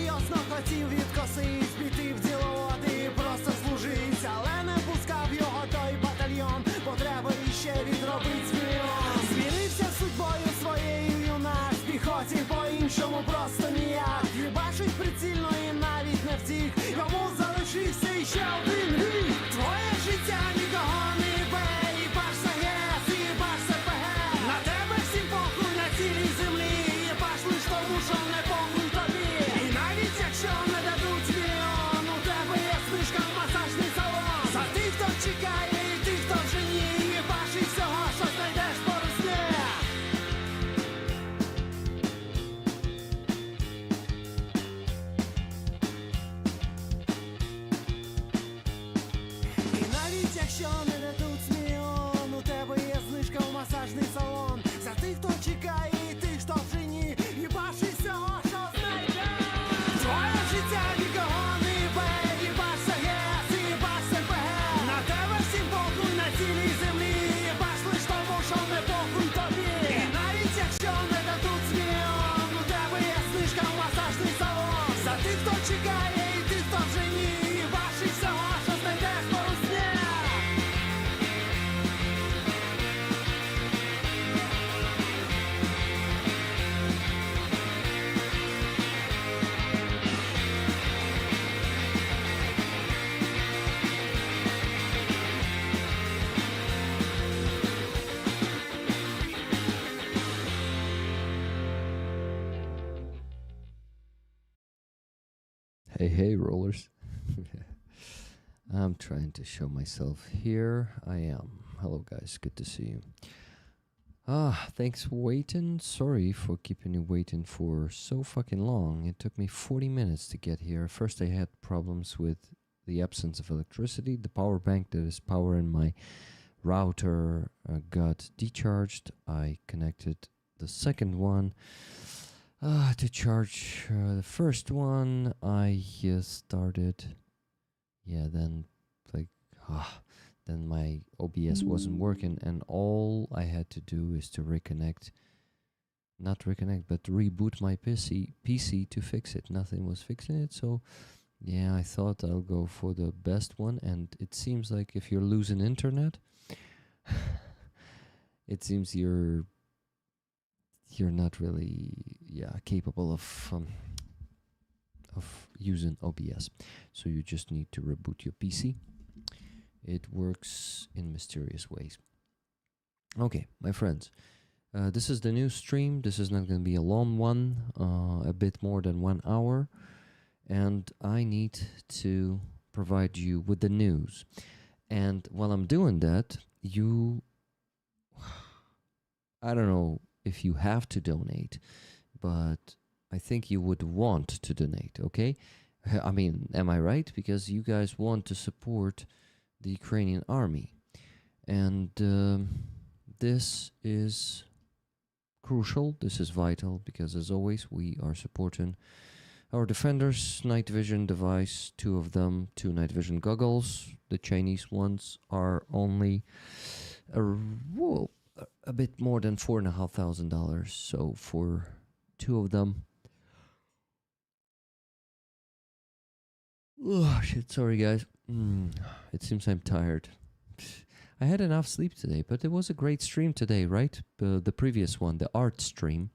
серйозно хотів від коси збіти в діловоди, просто служить, але не пускав його той батальйон, бо треба іще відробить мільйон. Звірився судьбою своєю юнак, в піхоті по-іншому просто ніяк. Їбашить прицільно і навіть не втік, йому залишився іще один рік. Твоє життя нікого не бе, їбаш СГС, їбаш СПГ. На тебе всім похуй на цілій землі, їбаш лиш тому, що не похуй тобі. І навіть якщо не дадуть мільйон, у тебе є знижка в масажний салон. За тих, хто чекає, і тих, хто вже ні, їбаш і всього, що знайдеш по русні. І навіть якщо не дадуть мільйон, у тебе є знижка в масажний салон. За тих, хто чекає, і тих, хто вже ні, їбаш і всього, що знайдеш. Твоє життя нікого не бе, їбаш СГС, їбаш СПГ. На тебе всім похуй на цілій землі, їбаш лиш тому, що не похуй тобі. І навіть якщо не дадуть мільйон, у тебе є знижка в масажний салон. За тих, хто чекає, і тих, хто вже ні, їбаш і всього, що знайдеш по русні. Hey, rollers. I'm trying to show myself here. I am. Hello, guys. Good to see you. Thanks for waiting. Sorry for keeping you waiting for so fucking long. It took me 40 minutes to get here. First, I had problems with the absence of electricity. The power bank that is powering my router got decharged. I connected the second one to charge the first one. I started, then my OBS wasn't working, and all I had to do is to not reconnect, but reboot my PC to fix it. Nothing was fixing it, so yeah, I thought I'll go for the best one, and it seems like if you're losing internet, it seems you're not really capable of using OBS, so you just need to reboot your PC. It works in mysterious ways. Okay, my friends, this is the new stream. This is not going to be a long one, a bit more than 1 hour, and I need to provide you with the news. And while I'm doing that, I don't know if you have to donate, but I think you would want to donate, okay? I mean, am I right? Because you guys want to support the Ukrainian army. And this is crucial, this is vital, because as always, we are supporting our defenders. Night vision device, 2 of them, 2 night vision goggles. The Chinese ones are only a bit more than $4,500. So for 2 of them, oh shit, sorry guys. It seems I'm tired. I had enough sleep today, but it was a great stream today, right? The previous one, the art stream.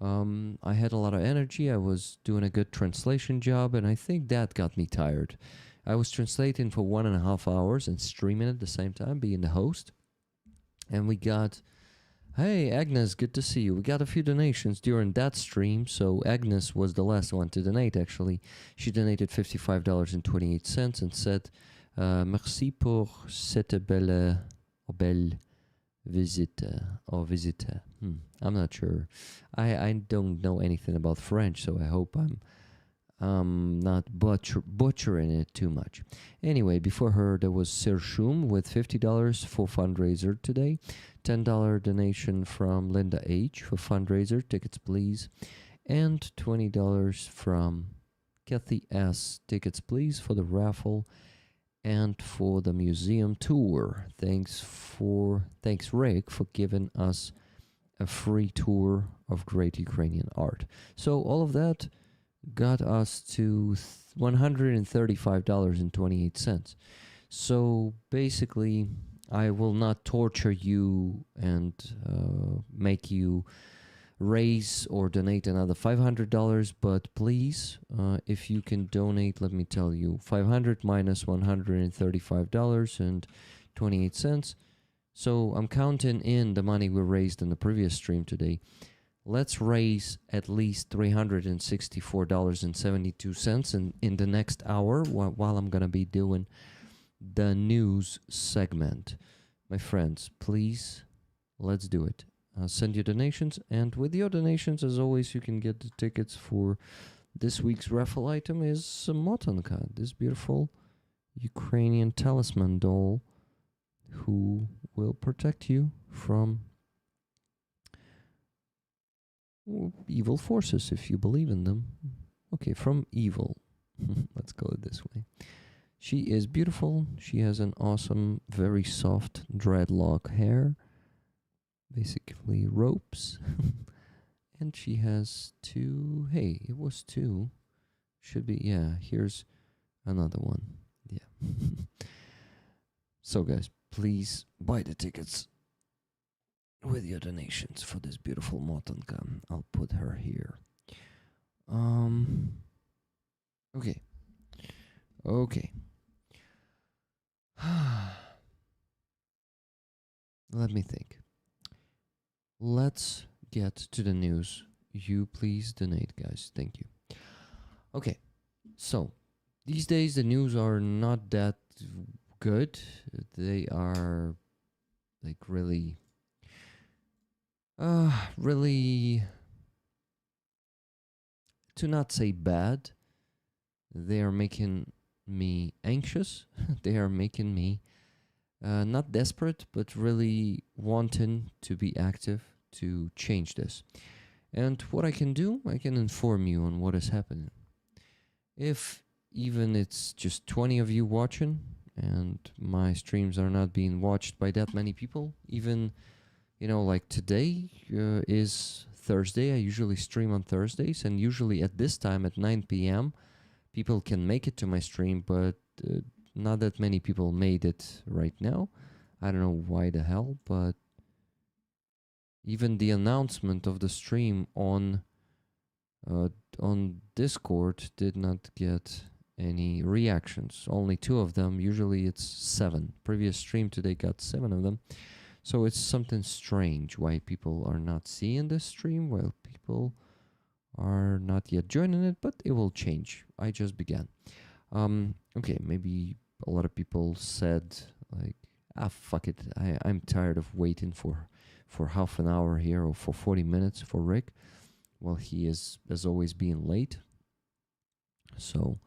I had a lot of energy. I was doing a good translation job, and I think that got me tired. I was translating for 1.5 hours and streaming at the same time, being the host. And we got, hey Agnes, good to see you. We got a few donations during that stream. So Agnes was the last one to donate, actually. She donated $55.28 and said, merci pour cette belle visite. I'm not sure. I don't know anything about French, so I hope I'm not butchering it too much. Anyway, before her, there was Sershum with $50 for fundraiser today. $10 donation from Linda H for fundraiser. Tickets, please. And $20 from Kathy S. Tickets, please, for the raffle and for the museum tour. Thanks, Rick, for giving us a free tour of great Ukrainian art. So all of that got us to $135.28. So basically, I will not torture you and make you raise or donate another $500, but please, if you can donate, let me tell you, 500 minus $135.28. So I'm counting in the money we raised in the previous stream today. Let's raise at least $364.72 in the next hour while I'm going to be doing the news segment. My friends, please, let's do it. Send your donations, and with your donations, as always, you can get the tickets for this week's raffle item is Motonka, this beautiful Ukrainian talisman doll who will protect you from evil forces if you believe in them. Okay, from evil. Let's call it this way. She is beautiful. She has an awesome, very soft dreadlock hair. Basically ropes. And she has two. Hey, it was two. Should be, yeah, here's another one. Yeah. So guys, please buy the tickets with your donations for this beautiful Motonka. I'll put her here. Okay. Okay. Let me think. Let's get to the news. You please donate, guys. Thank you. Okay. So, these days the news are not that good. They are like really to not say bad, they are making me anxious. They are making me not desperate, but really wanting to be active to change this. And what I can do, I can inform you on what is happening. If even it's just 20 of you watching and my streams are not being watched by that many people, even, you know, like today is Thursday. I usually stream on Thursdays, and usually at this time at 9 p.m. people can make it to my stream, but not that many people made it right now. I don't know why the hell, but even the announcement of the stream on Discord did not get any reactions. Only 2 of them. Usually it's 7. Previous stream today got 7 of them. So it's something strange why people are not seeing this stream, while people are not yet joining it, but it will change. I just began. Okay, maybe a lot of people said like, fuck it, I'm tired of waiting for half an hour here or for 40 minutes for Rick. Well, he is, as always, being late. So,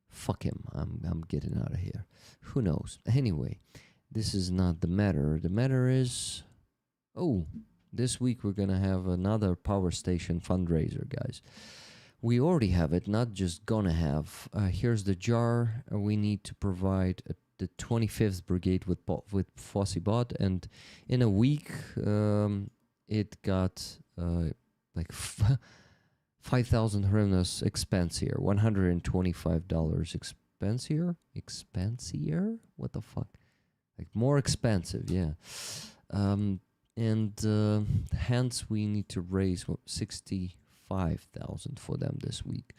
fuck him. I'm getting out of here. Who knows? Anyway, this is not the matter. The matter is, this week we're gonna have another power station fundraiser, guys. We already have it, not just gonna have. Here's the jar. We need to provide the 25th Brigade with Fossibot, and in a week, it got like 5,000 hryvnias expensier, $125 expensier. What the fuck? Like more expensive, yeah. And hence we need to raise 65,000 for them this week.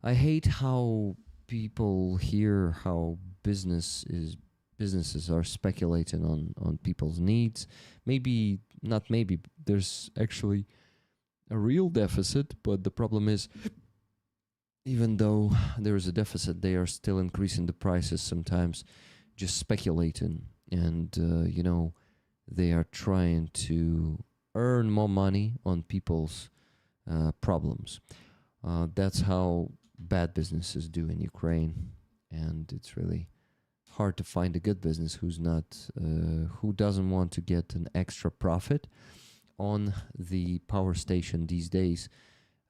I hate how people hear how businesses are speculating on people's needs. Maybe not. Maybe there's actually a real deficit, but the problem is, even though there is a deficit, they are still increasing the prices sometimes, just speculating, and they are trying to earn more money on people's problems. That's how bad businesses do in Ukraine, and it's really hard to find a good business who doesn't want to get an extra profit on the power station these days.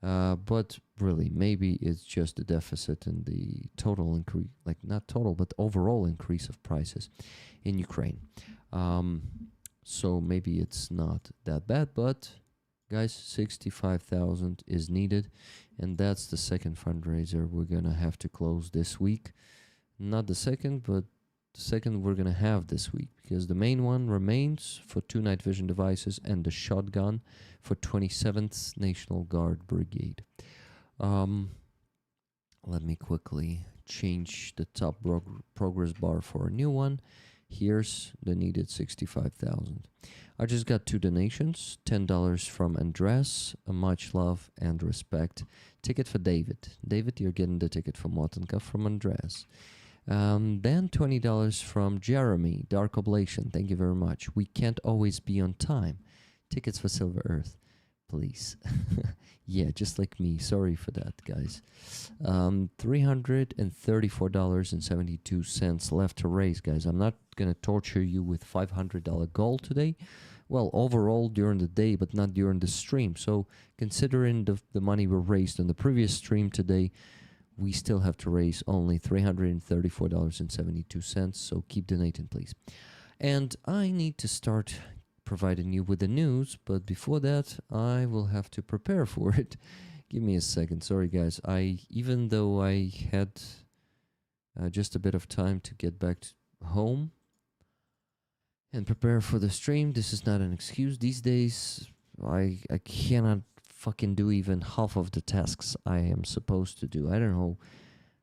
But really, maybe it's just a deficit in the total increase, like not total, but overall increase of prices in Ukraine. So maybe it's not that bad, but Guys, 65,000 is needed, and that's the second fundraiser we're gonna have to close this week. Not the second, but the second we're gonna have this week, because the main one remains for 2 night vision devices and the shotgun for 27th National Guard Brigade. Let me quickly change the top progress bar for a new one. Here's the needed 65,000. I just got 2 donations, $10 from Andres, a much love and respect. Ticket for David. David, you're getting the ticket for Motenka from Andres. Then $20 from Jeremy, Dark Oblation. Thank you very much. We can't always be on time. Tickets for Silver Earth, please. Yeah, just like me. Sorry for that, guys. $334.72 left to raise, guys. I'm not going to torture you with $500 goal today. Well, overall during the day, but not during the stream. So considering the money we raised in the previous stream today, we still have to raise only $334.72. So keep donating, please. And I need to start providing you with the news, but before that I will have to prepare for it. Give me a second. Sorry guys, even though I had just a bit of time to get back home and prepare for the stream, this is not an excuse. These days I cannot fucking do even half of the tasks I am supposed to do. I don't know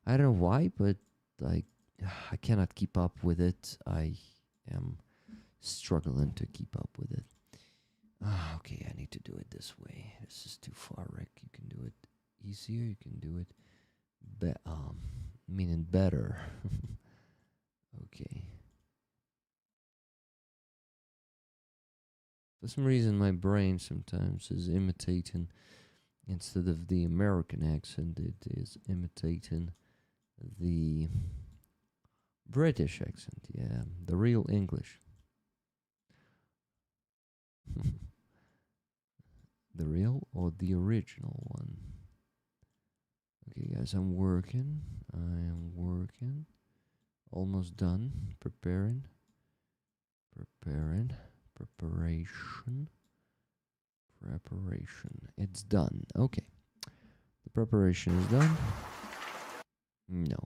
why, but I cannot keep up with it. I am struggling to keep up with it. Okay, I need to do it this way. This is too far, Rick. You can do it easier. You can do it meaning better. Okay. For some reason, my brain sometimes is imitating, instead of the American accent, it is imitating the British accent. Yeah, the real English. The real or the original one? Okay, guys, I'm working. I am working. Almost done. Preparation. It's done. Okay. The preparation is done. No.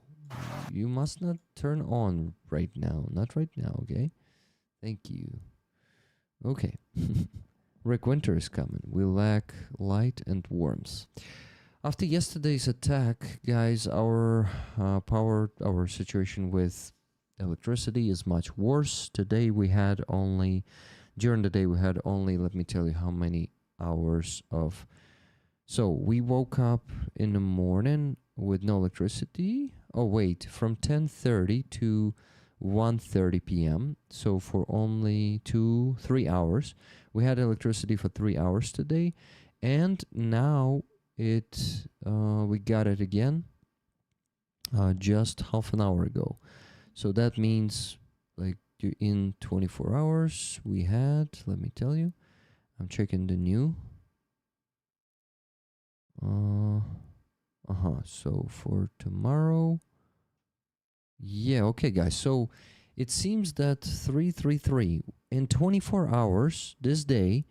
You must not turn on right now. Not right now, okay? Thank you. Okay. Rick Winter is coming. We lack light and warmth. After yesterday's attack, guys, our situation with electricity is much worse. Today we had only, during the day we had only, let me tell you how many hours of, so we woke up in the morning with no electricity. Oh wait, from 10:30 to 1:30 p.m. So for only 3 hours. We had electricity for 3 hours today, and now we got it again just half an hour ago. So that means like in 24 hours we had, let me tell you, I'm checking the new. So for tomorrow, yeah, okay guys, so it seems that 333 in 24 hours this day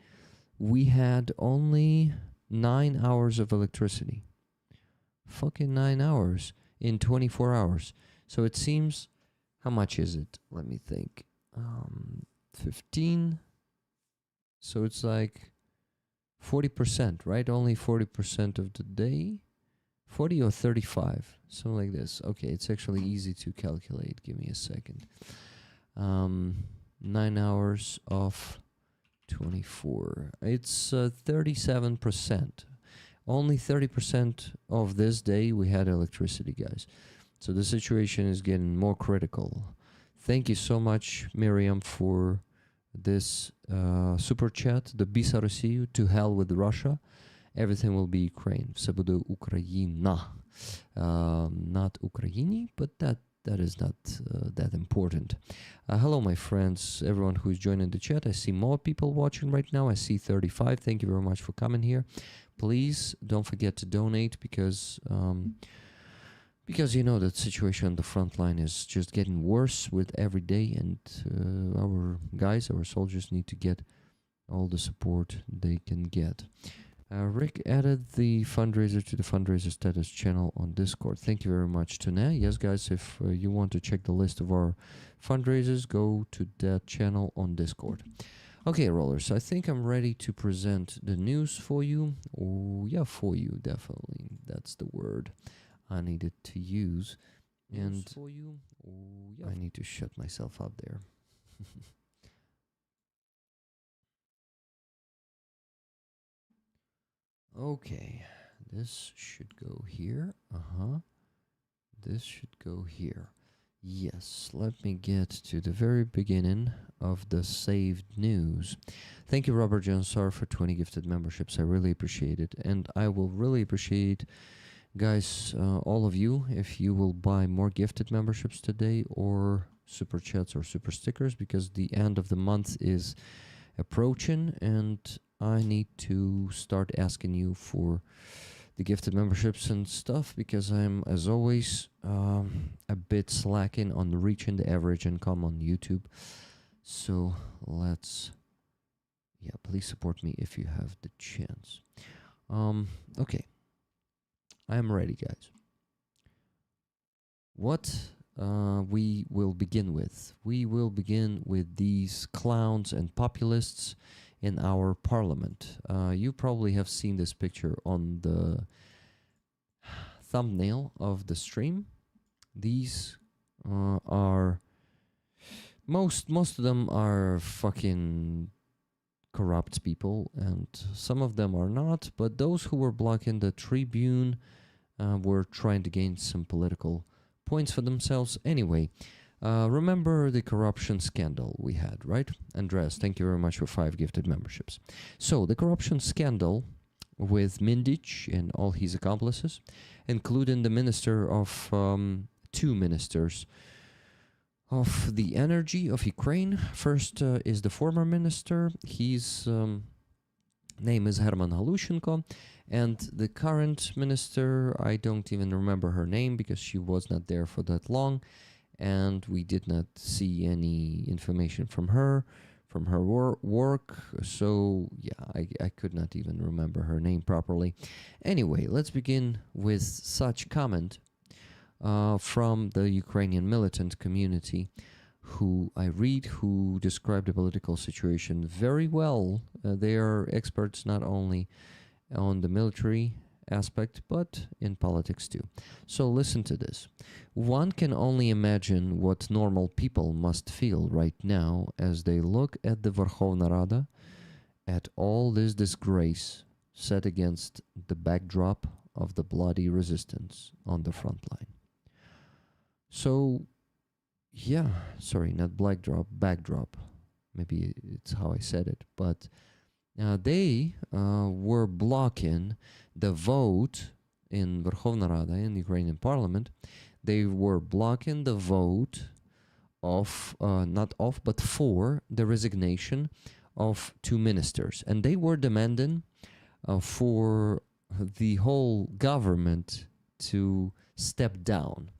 we had only 9 hours of electricity. Fucking 9 hours in 24 hours. So it seems, how much is it? Let me think. 15. So it's like 40%, right? Only 40% of the day. 40 or 35, something like this. Okay, it's actually easy to calculate. Give me a second. 9 hours of 24. It's 37%. Only 30% of this day we had electricity, guys. So the situation is getting more critical. Thank you so much, Miriam, for this super chat. The Bisa Rosію, to hell with Russia. Everything will be Ukraine. Все буде Україна. Not Україні, but that is not that important. Hello, my friends, everyone who's joining the chat. I see more people watching right now. I see 35. Thank you very much for coming here. Please don't forget to donate, because you know that situation on the front line is just getting worse with every day, and our guys, our soldiers need to get all the support they can get. Rick added the fundraiser to the fundraiser status channel on Discord. Thank you very much, Tuna. Yes, guys, if you want to check the list of our fundraisers, go to that channel on Discord. Okay, rollers, I think I'm ready to present the news for you. Oh, yeah, for you, definitely. That's the word I needed to use. And for you, oh, yeah. I need to shut myself up there. Okay, this should go here. This should go here. Yes, let me get to the very beginning of the saved news. Thank you, Robert Jansar, for 20 gifted memberships. I really appreciate it. And I will really appreciate, guys, all of you, if you will buy more gifted memberships today, or super chats or super stickers, because the end of the month is approaching and I need to start asking you for the gifted memberships and stuff, because I'm, as always, a bit slacking on reaching the average income on YouTube. So let's, yeah, please support me if you have the chance. Okay, I'm ready, guys. What we will begin with? We will begin with these clowns and populists in our parliament. You probably have seen this picture on the thumbnail of the stream. These are most of them are fucking corrupt people, and some of them are not, but those who were blocking the tribune were trying to gain some political points for themselves. Anyway, remember the corruption scandal we had, right? Andreas, thank you very much for 5 gifted memberships. So, the corruption scandal with Mindic and all his accomplices, including the minister of, 2 ministers of the energy of Ukraine. First is the former minister. His name is Herman Halushenko. And the current minister, I don't even remember her name because she was not there for that long. And we did not see any information from her work. So, yeah, I could not even remember her name properly. Anyway, let's begin with such comment from the Ukrainian militant community, who I read, who describe the political situation very well. They are experts not only on the military aspect, but in politics too. So listen to this. One can only imagine what normal people must feel right now as they look at the Verkhovna Rada, at all this disgrace set against the backdrop of the bloody resistance on the front line. So, yeah, sorry, not backdrop. Maybe it's how I said it, but they were blocking the vote in Verkhovna Rada, in the Ukrainian parliament. They were blocking the vote of, but for the resignation of 2 ministers. And they were demanding for the whole government to step down.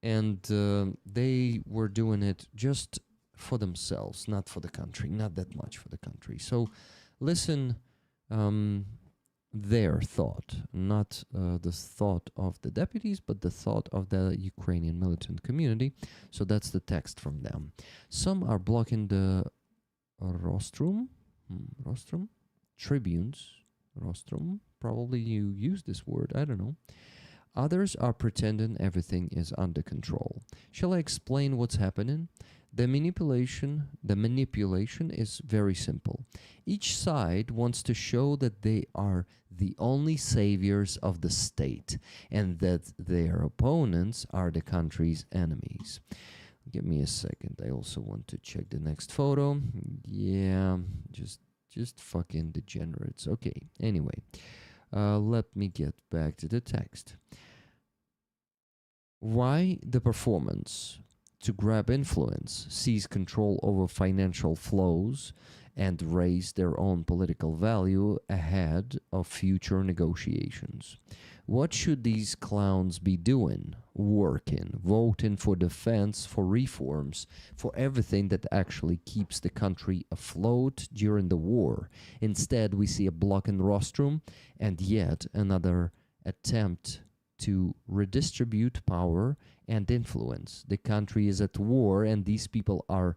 They were doing it just for themselves, not for the country, not that much for the country. So listen, their thought, not the thought of the deputies, but the thought of the Ukrainian militant community. So that's the text from them. Some are blocking the rostrum, tribunes, rostrum, probably you use this word, I don't know. Others are pretending everything is under control. Shall I explain what's happening? The manipulation is very simple. Each side wants to show that they are the only saviors of the state and that their opponents are the country's enemies. Give me a second. I also want to check the next photo. Yeah, just fucking degenerates. Okay, anyway. Let me get back to the text. Why the performance? to grab influence, seize control over financial flows, and raise their own political value ahead of future negotiations. What should these clowns be doing? Working, voting for defense, for reforms, for everything that actually keeps the country afloat during the war. Instead, we see a block in rostrum and yet another attempt to redistribute power and influence. The country is at war and these people are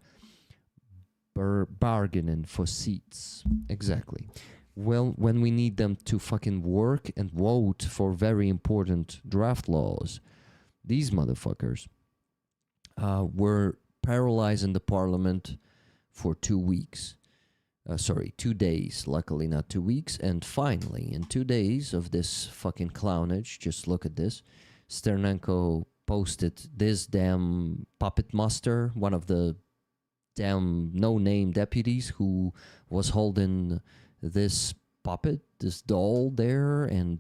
bargaining for seats. Exactly. Well, when we need them to fucking work and vote for very important draft laws, these motherfuckers were paralyzing the parliament for 2 weeks. 2 days, luckily not 2 weeks. And finally, in 2 days of this fucking clownage, just look at this, Sternenko posted this damn puppet master, one of the damn no-name deputies who was holding this puppet, this doll there, and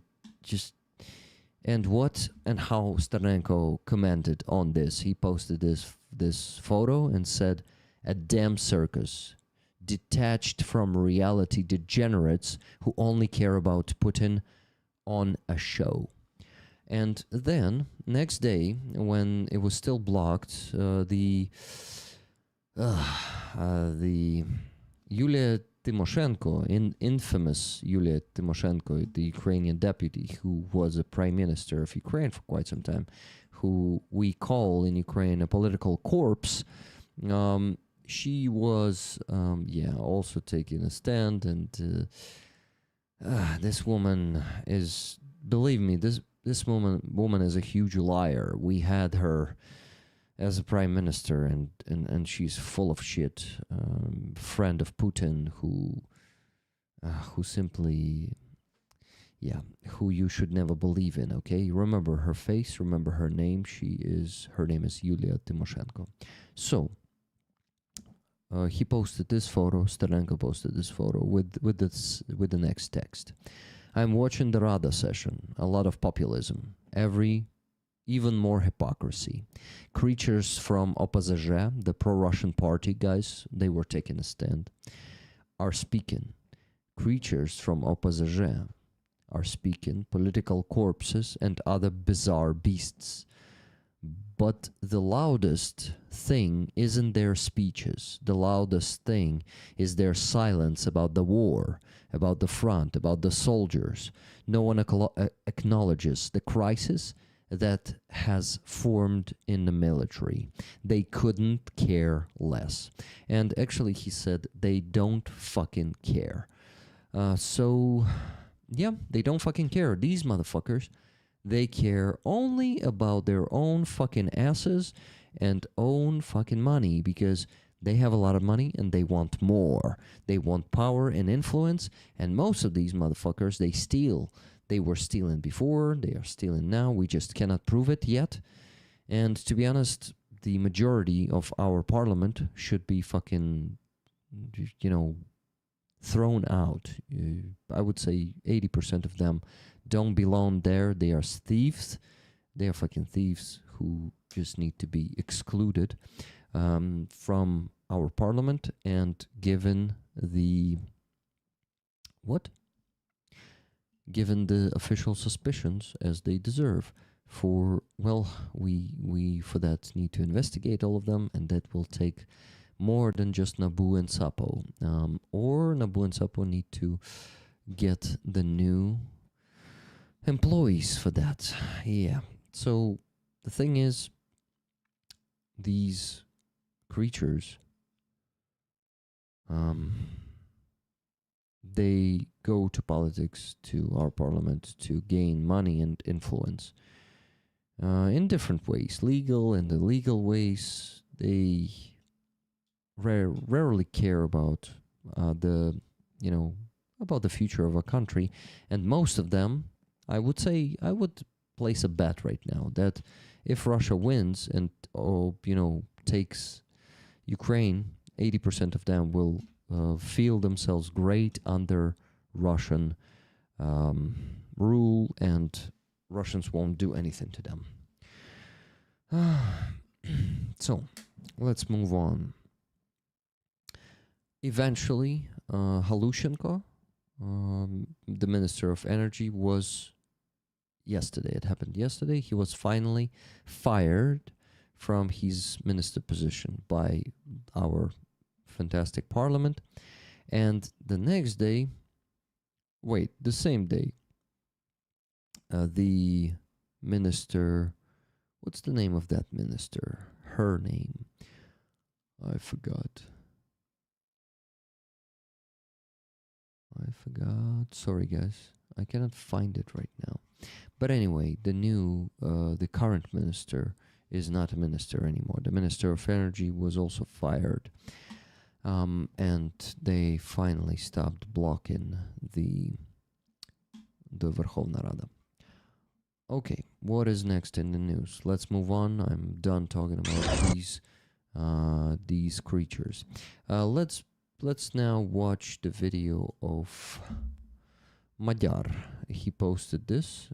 how Sternenko commented on this. He posted this photo and said, "A damn circus, detached from reality degenerates who only care about putting on a show." And then next day, when it was still blocked, the Yulia Tymoshenko, infamous Yulia Tymoshenko, the Ukrainian deputy who was a prime minister of Ukraine for quite some time, who we call in Ukraine a political corpse, she was, also taking a stand, and this woman is, believe me, this woman is a huge liar. We had her as a prime minister, and she's full of shit. Friend of Putin, who simply, who you should never believe in. Okay, remember her face, remember her name. Her name is Yulia Tymoshenko. So he posted this photo. Sternenko posted this photo with the next text. "I'm watching the Rada session. A lot of populism. Even more hypocrisy. Creatures from OPZZ, the pro-Russian party guys, they were taking a stand, are speaking. Creatures from OPZZ are speaking, political corpses and other bizarre beasts. But the loudest thing isn't their speeches. The loudest thing is their silence about the war, about the front, about the soldiers. No one acknowledges the crisis that has formed in the military. They couldn't care less." And actually, he said they don't fucking care. They don't fucking care. These motherfuckers, they care only about their own fucking asses and own fucking money, because they have a lot of money and they want more. They want power and influence, and most of these motherfuckers, they steal. They were stealing before, they are stealing now, we just cannot prove it yet. And to be honest, the majority of our parliament should be fucking, thrown out. I would say 80% of them don't belong there. They are thieves. They are fucking thieves who just need to be excluded from our parliament and given the official suspicions as they deserve. We for that need to investigate all of them, and that will take more than just NABU and SAPO. Or NABU and SAPO need to get the new employees for that. Yeah. So the thing is, these creatures, they go to politics, to our parliament, to gain money and influence in different ways, legal and illegal ways. They rarely care about the future of a country, and most of them, I would place a bet right now that if Russia wins and takes Ukraine, 80% of them will feel themselves great under Russian rule, and Russians won't do anything to them. So, let's move on. Eventually, Halushenko, the Minister of Energy, was yesterday. It happened yesterday. He was finally fired from his minister position by our fantastic parliament. And the next day, the same day, the minister, what's the name of that minister? Her name. I forgot. Sorry, guys. I cannot find it right now. But anyway, the current minister is not a minister anymore. The Minister of Energy was also fired. And they finally stopped blocking the Verkhovna Rada. Okay, what is next in the news? Let's move on. I'm done talking about these creatures. Let's now watch the video of Magyar. He posted this.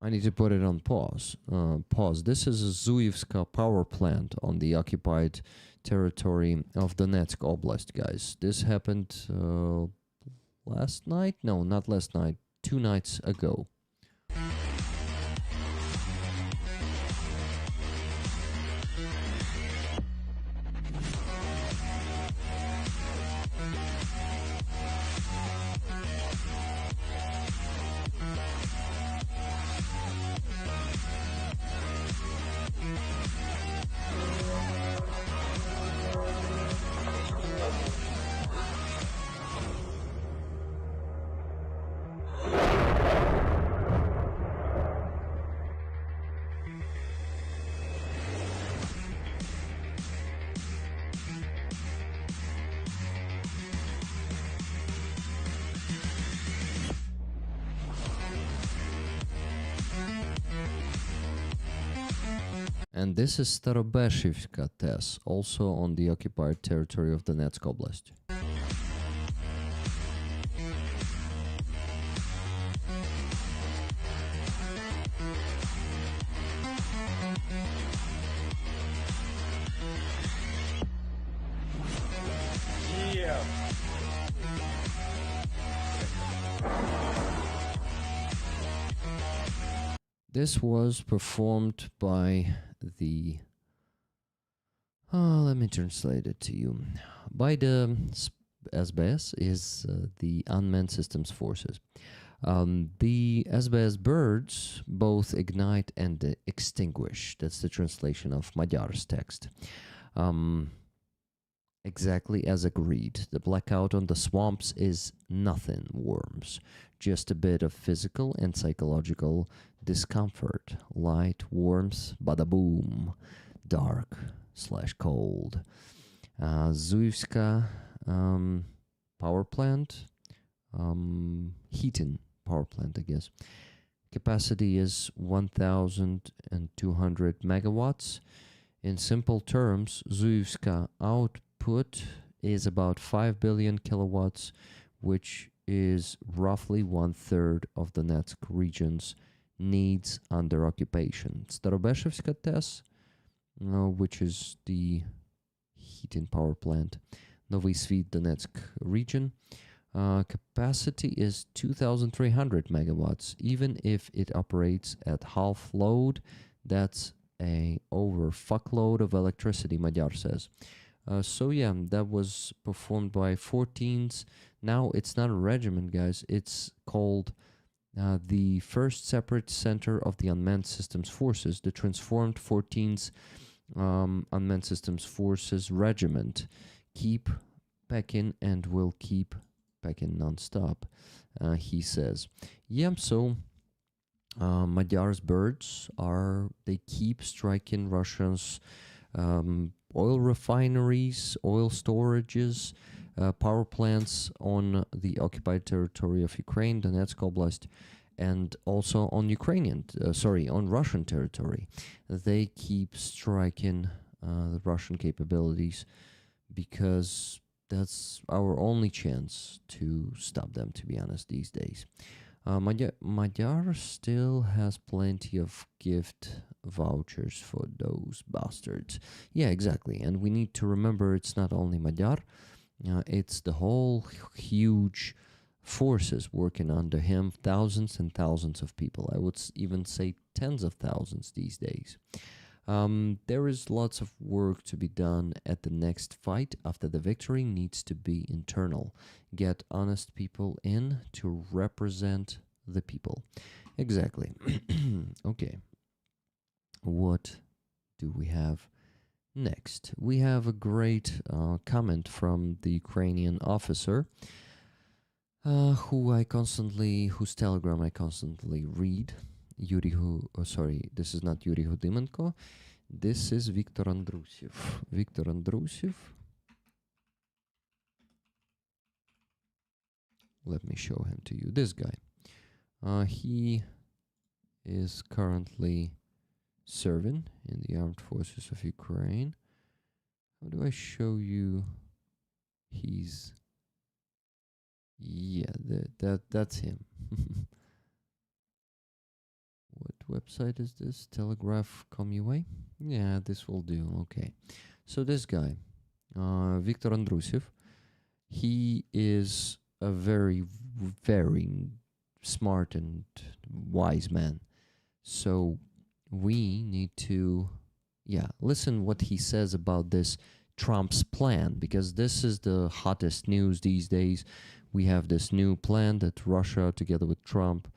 I need to put it on pause. This is a Zuyevska power plant on the occupied territory of Donetsk Oblast, guys. This happened last night? No, not last night. 2 nights ago. And this is Starobeshivka TES, also on the occupied territory of Donetsk Oblast. This was performed by the... let me translate it to you. By the SBS is the Unmanned Systems Forces. The SBS birds both ignite and extinguish. That's the translation of Magyar's text. Exactly as agreed. The blackout on the swamps is nothing, worms. Just a bit of physical and psychological discomfort. Light, warmth, bada boom. Dark/cold. Zuyevska power plant. Heating power plant, I guess. Capacity is 1,200 megawatts. In simple terms, Zuyevska output is about 5 billion kilowatts, which is roughly 1/3 of the Donetsk region's needs under occupation. Starobeshevska TES, which is the heating power plant, Novy Svit Donetsk region, capacity is 2,300 megawatts. Even if it operates at half load, that's a over fuckload of electricity, Magyar says. So yeah, that was performed by 14s. Now it's not a regiment, guys. It's called the first separate center of the Unmanned Systems Forces, the transformed 14th Unmanned Systems Forces Regiment. Keep pecking and will keep pecking non-stop, he says. Yeah, so Magyar's birds they keep striking Russians' oil refineries, oil storages, power plants on the occupied territory of Ukraine, Donetsk Oblast, and also on on Russian territory. They keep striking the Russian capabilities because that's our only chance to stop them, to be honest, these days. Magyar still has plenty of gift vouchers for those bastards. Yeah, exactly. And we need to remember it's not only Magyar, it's the whole huge forces working under him, thousands and thousands of people. I would even say tens of thousands these days. There is lots of work to be done at the next fight after the victory needs to be internal. Get honest people in to represent the people. Exactly. Okay. What do we have next? We have a great comment from the Ukrainian officer whose telegram I constantly read. This is not Yuri Hudimenko. This is Viktor Andrusyev. Viktor Andrusyev. Let me show him to you. This guy. He is currently serving in the armed forces of Ukraine. How do I show you? That's him. What website is this? Telegraph.com.ua? Yeah, this will do. Okay. So this guy, Viktor Andrusyev, he is a very, very smart and wise man. So we need to, listen what he says about this Trump's plan, because this is the hottest news these days. We have this new plan that Russia, together with Trump,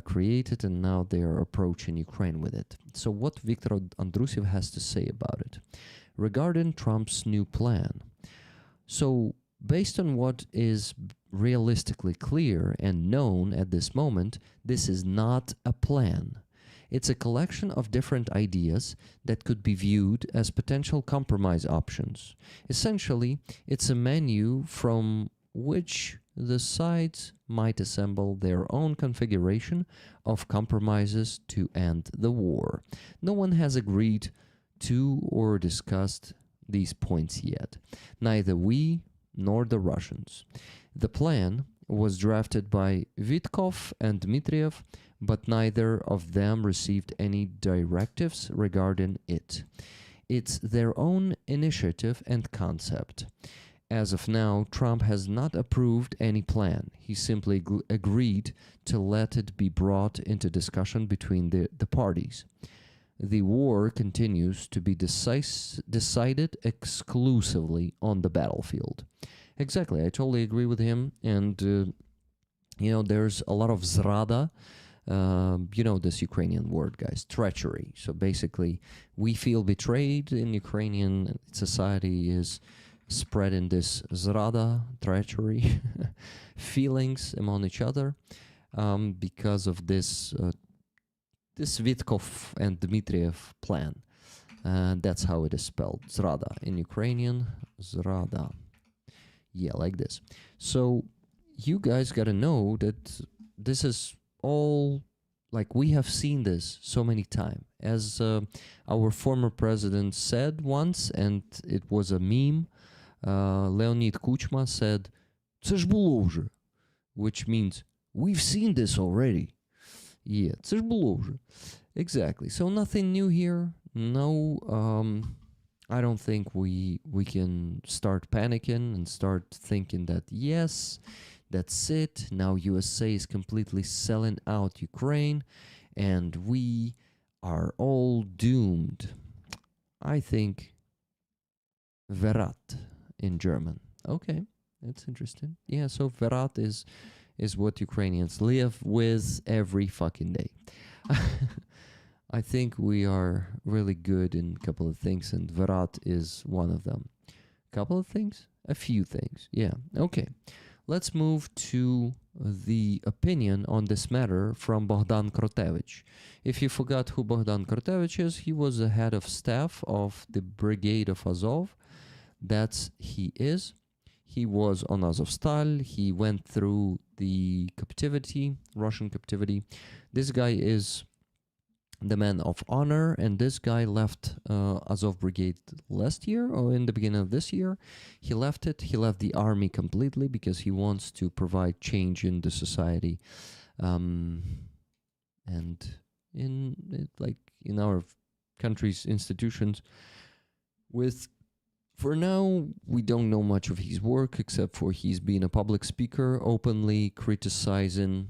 created, and now they are approaching Ukraine with it. So what Viktor Andrusyev has to say about it regarding Trump's new plan. So based on what is realistically clear and known at this moment, this is not a plan. It's a collection of different ideas that could be viewed as potential compromise options. Essentially, it's a menu from which the sides might assemble their own configuration of compromises to end the war. No one has agreed to or discussed these points yet, neither we nor the Russians. The plan was drafted by Vitkov and Dmitriev, but neither of them received any directives regarding it. It's their own initiative and concept. As of now, Trump has not approved any plan. He simply agreed to let it be brought into discussion between the parties. The war continues to be decided exclusively on the battlefield. Exactly, I totally agree with him. And, there's a lot of zrada. This Ukrainian word, guys, treachery. So basically, we feel betrayed in Ukrainian society is spreading this zrada, treachery, feelings among each other because of this Vitkov and Dmitriev plan. That's how it is spelled, zrada. In Ukrainian, zrada. Yeah, like this. So you guys got to know that this is all, like, we have seen this so many times. As our former president said once, and it was a meme, Leonid Kuchma said, "Це ж було вже," which means, we've seen this already. Yeah, це ж було вже. Exactly. So nothing new here. No, I don't think we can start panicking and start thinking that, yes, that's it. Now USA is completely selling out Ukraine and we are all doomed. I think Verrat in German. Okay, that's interesting. Yeah, so Verrat is what Ukrainians live with every fucking day. I think we are really good in a couple of things, and Verrat is one of them. Couple of things? A few things. Yeah, okay. Let's move to the opinion on this matter from Bogdan Krotevich. If you forgot who Bogdan Krotevich is, he was the head of staff of the Brigade of Azov. That's he is. He was on Azovstal. He went through the captivity, Russian captivity. This guy is the man of honor, and this guy left Azov Brigade last year or in the beginning of this year. He left it. He left the army completely because he wants to provide change in the society, and in our country's institutions. For now, we don't know much of his work except for he's been a public speaker, openly criticizing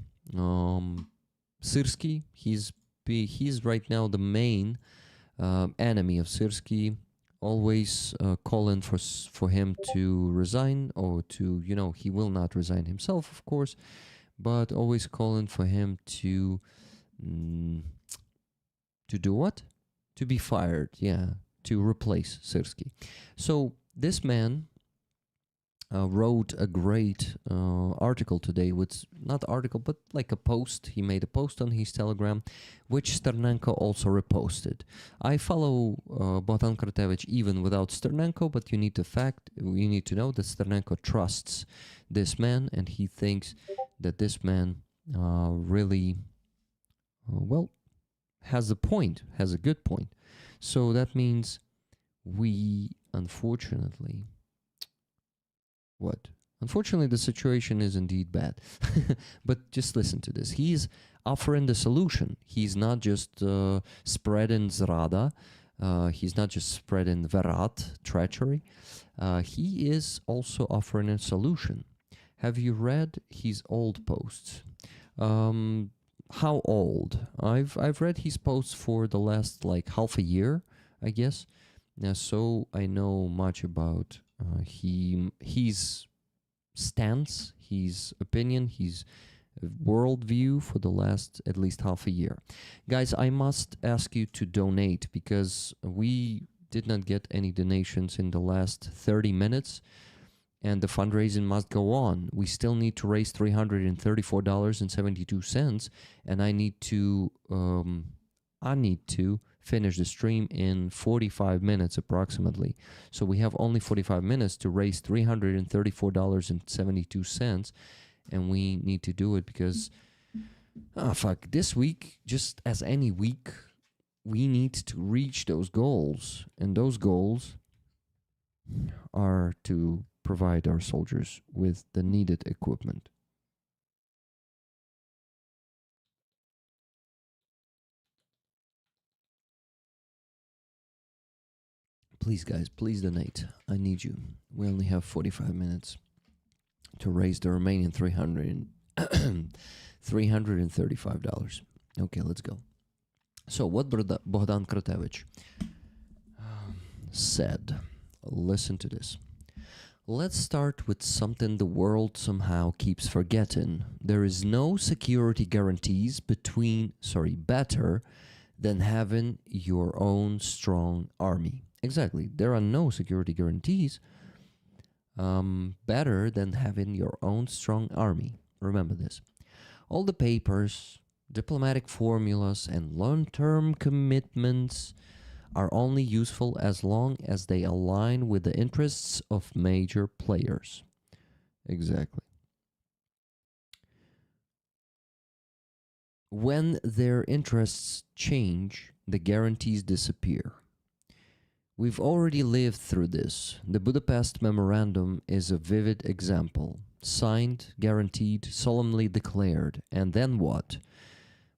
Syrsky. He's right now the main enemy of Syrsky, always calling for him to resign, or to, he will not resign himself, of course, but always calling for him to do what? To be fired, to replace Syrsky. So this man wrote a great article today, not article, but like a post. He made a post on his Telegram, which Sternenko also reposted. I follow Bohdan Krotevich even without Sternenko, but you need to know that Sternenko trusts this man, and he thinks that this man really, has a good point. So that means we, unfortunately, the situation is indeed bad. But just listen to this. He's offering the solution. He's not just spreading zrada. He's not just spreading verat, treachery. He is also offering a solution. Have you read his old posts? How old? I've read his posts for the last half a year, I guess. Now, so I know much about his stance, his opinion, his worldview for the last at least half a year. Guys, I must ask you to donate because we did not get any donations in the last 30 minutes. And the fundraising must go on. We still need to raise $334.72, and I need to finish the stream in 45 minutes approximately. So we have only 45 minutes to raise $334.72, and we need to do it because, this week, just as any week, we need to reach those goals, and those goals are to provide our soldiers with the needed equipment. Please, guys, please donate. I need you. We only have 45 minutes to raise the remaining $335. Okay, let's go. So what Bohdan Krotevich said. Listen to this. Let's start with something the world somehow keeps forgetting. There is no security guarantees better than having your own strong army. Exactly. There are no security guarantees better than having your own strong army. Remember this. All the papers, diplomatic formulas, and long-term commitments are only useful as long as they align with the interests of major players. Exactly. When their interests change, the guarantees disappear. We've already lived through this. The Budapest Memorandum is a vivid example. Signed, guaranteed, solemnly declared. And then what?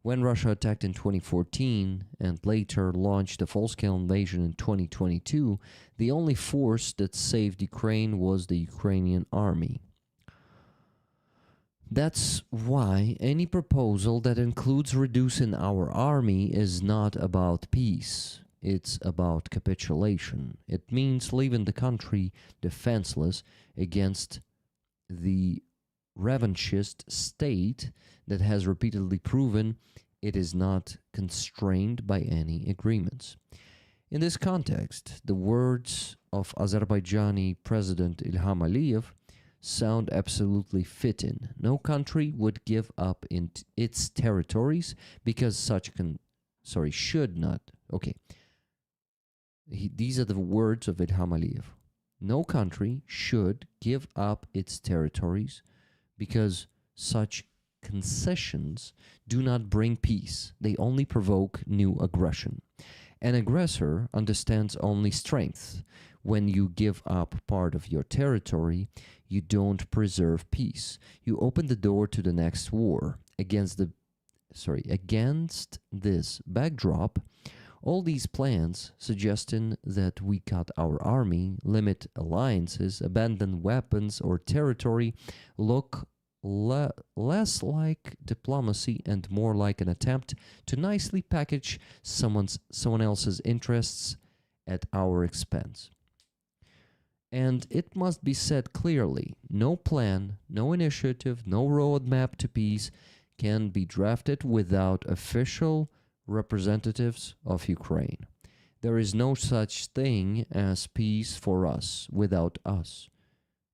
When Russia attacked in 2014 and later launched a full-scale invasion in 2022, the only force that saved Ukraine was the Ukrainian army. That's why any proposal that includes reducing our army is not about peace. It's about capitulation. It means leaving the country defenseless against the revanchist state that has repeatedly proven it is not constrained by any agreements. In this context, the words of Azerbaijani President Ilham Aliyev sound absolutely fitting. No country would give up its territories because should not. Okay. These are the words of Ilham Aliyev. No country should give up its territories because such concessions do not bring peace. They only provoke new aggression. An aggressor understands only strength. When you give up part of your territory, you don't preserve peace. You open the door to the next war. Against this backdrop, all these plans suggesting that we cut our army, limit alliances, abandon weapons or territory look less like diplomacy and more like an attempt to nicely package someone else's interests at our expense. And it must be said clearly, no plan, no initiative, no roadmap to peace can be drafted without official representatives of Ukraine. There is no such thing as peace for us without us.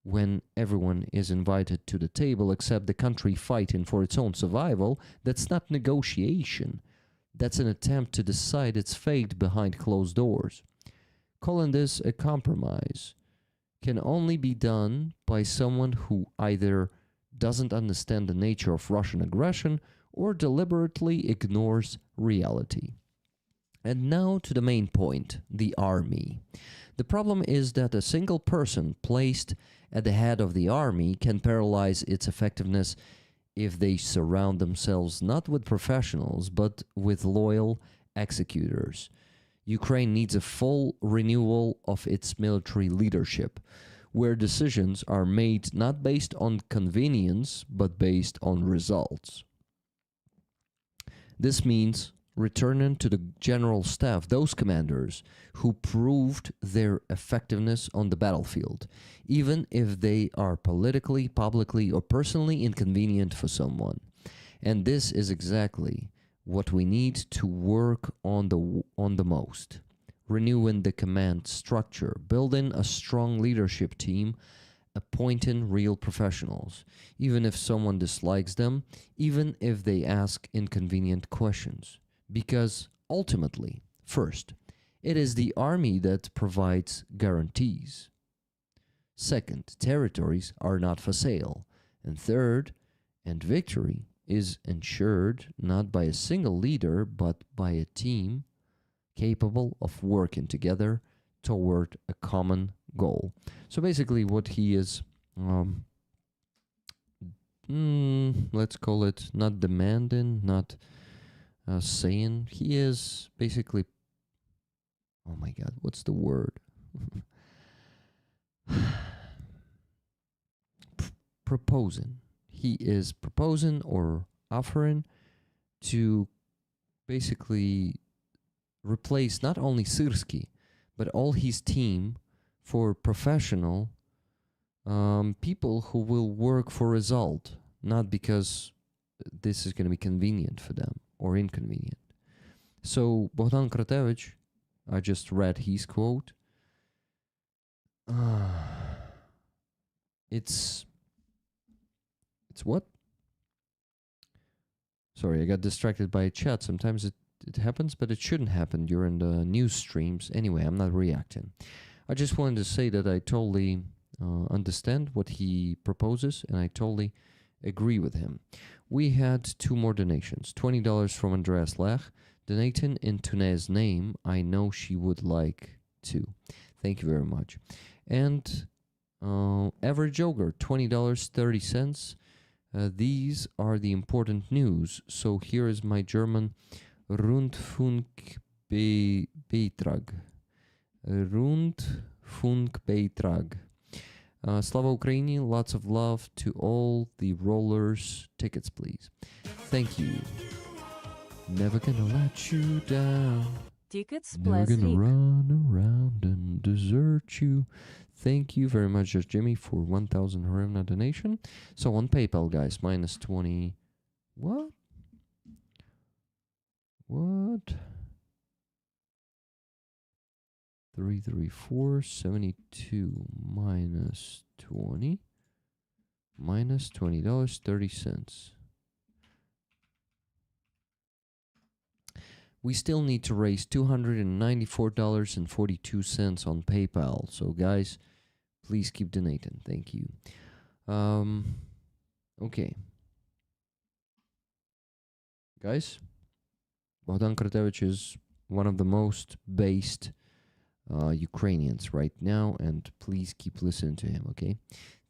When everyone is invited to the table except the country fighting for its own survival, that's not negotiation. That's an attempt to decide its fate behind closed doors. Calling this a compromise can only be done by someone who either doesn't understand the nature of Russian aggression or deliberately ignores reality. And now to the main point, the army. The problem is that a single person placed at the head of the army can paralyze its effectiveness if they surround themselves not with professionals but with loyal executors. Ukraine needs a full renewal of its military leadership, where decisions are made not based on convenience but based on results. This means returning to the general staff those commanders who proved their effectiveness on the battlefield, even if they are politically, publicly, or personally inconvenient for someone. And this is exactly what we need to work on the most. Renewing the command structure, building a strong leadership team, appointing real professionals, even if someone dislikes them, even if they ask inconvenient questions. Because ultimately, first, it is the army that provides guarantees. Second, territories are not for sale. And third, and victory is ensured not by a single leader, but by a team capable of working together toward a common goal. So basically what he is, let's call it not demanding, not saying, he is basically, oh my God, what's the word? Proposing. He is proposing or offering to basically replace not only Syrski, but all his team for professional people who will work for result, not because this is going to be convenient for them or inconvenient. So Bogdan Kratevich, I just read his quote. It's what? Sorry, I got distracted by a chat. Sometimes it happens, but it shouldn't happen during the news streams. Anyway, I'm not reacting. I just wanted to say that I totally understand what he proposes, and I totally agree with him. We had 2 more donations. $20 from Andreas Lech, donating in Tune's name. I know she would like to. Thank you very much. And Average Ogre, $20.30. These are the important news. So here is my German Rundfunkbeitrag. Rundfunkbeitrag. Slava Ukraini, lots of love to all the rollers. Tickets, please. Thank you. Never gonna let you down. Tickets Never plus gonna Rick. run around and desert you. Thank you very much, Just Jimmy, for 1,000 hryvnia donation. So on PayPal, guys, minus 20. What? 334.72 minus 20. Minus $20.30. We still need to raise $294.42 on PayPal. So guys, Please keep donating. Thank you. Okay. Guys, Bogdan Kratevich is one of the most based Ukrainians right now, and please keep listening to him, okay?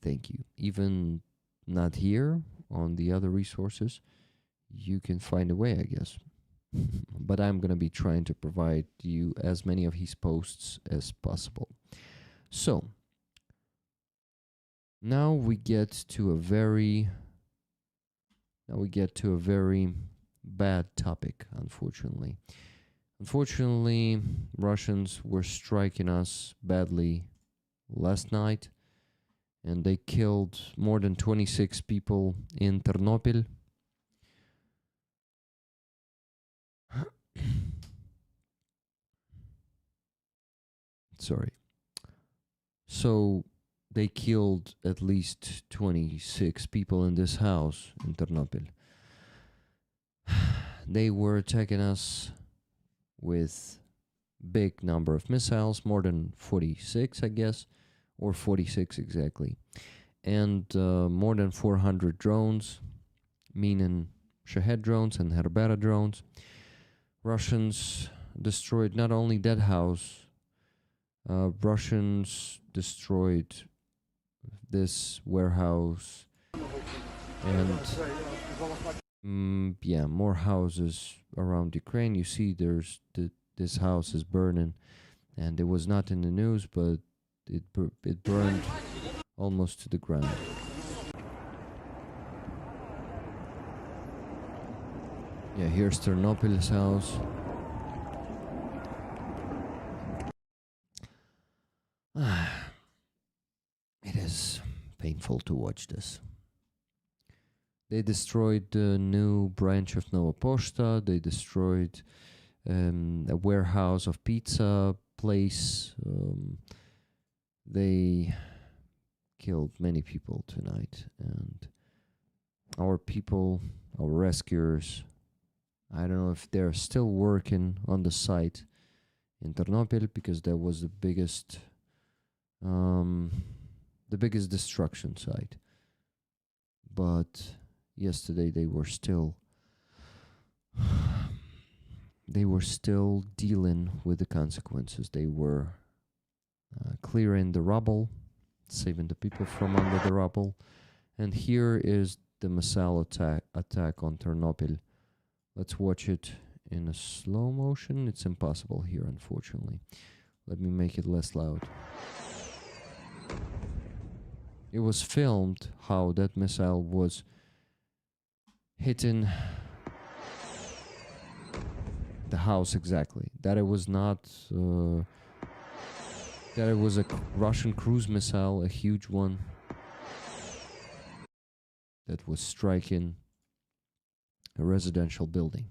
Thank you. Even not here on the other resources, you can find a way, I guess. But I'm going to be trying to provide you as many of his posts as possible. So, now we get to a very bad topic, unfortunately. Unfortunately, Russians were striking us badly last night, and they killed more than 26 people in Ternopil. Sorry. So they killed at least 26 people in this house in Ternopil. They were attacking us with big number of missiles, more than 46, I guess, or 46 exactly, and more than 400 drones, meaning Shahed drones and Herbera drones. Russians destroyed not only that house, Russians destroyed this warehouse and more houses around Ukraine. You see there's this house is burning, and it was not in the news, but it burned almost to the ground. Yeah, here's Ternopil's house. It is painful to watch this. They destroyed the new branch of Nova Poshta. They destroyed a warehouse of pizza place. They killed many people tonight. And our people, our rescuers, I don't know if they're still working on the site in Ternopil, because that was the biggest destruction site. But yesterday they were still dealing with the consequences. They were clearing the rubble, saving the people from under the rubble. And here is the missile attack on Ternopil. Let's watch it in a slow motion. It's impossible here, unfortunately. Let me make it less loud. It was filmed how that missile was hitting the house exactly. That it was not... that it was a Russian cruise missile, a huge one, that was striking a residential building,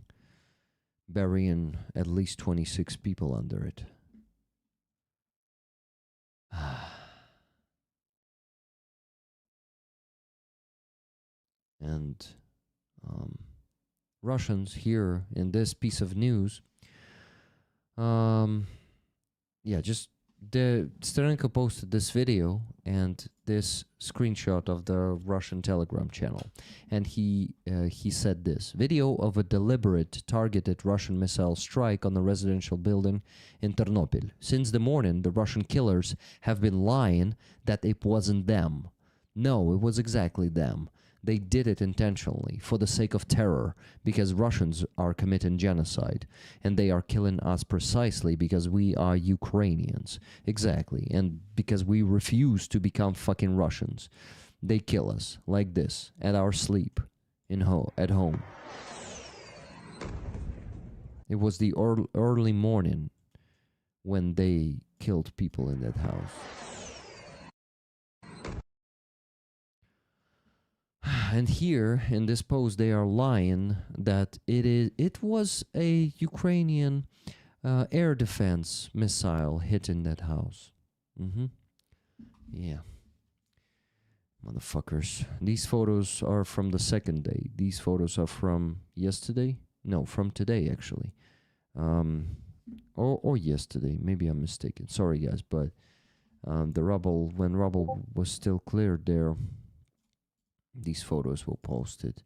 burying at least 26 people under it. And Russians here in this piece of news, just the Sterenko posted this video and this screenshot of the Russian Telegram channel, and he said this: video of a deliberate targeted Russian missile strike on a residential building in Ternopil. Since the morning, the Russian killers have been lying that it wasn't them. No, it was exactly them. They did it intentionally, for the sake of terror, because Russians are committing genocide, and they are killing us precisely because we are Ukrainians. Exactly, and because we refuse to become fucking Russians. They kill us, like this, at our sleep, at home. It was the early morning when they killed people in that house. And here in this post they are lying that it was a Ukrainian air defense missile hitting that house. Yeah. Motherfuckers. These photos are from the second day. These photos are from yesterday? No, from today actually. Or yesterday. Maybe I'm mistaken. Sorry guys, but The rubble, when rubble was still cleared there, these photos were posted.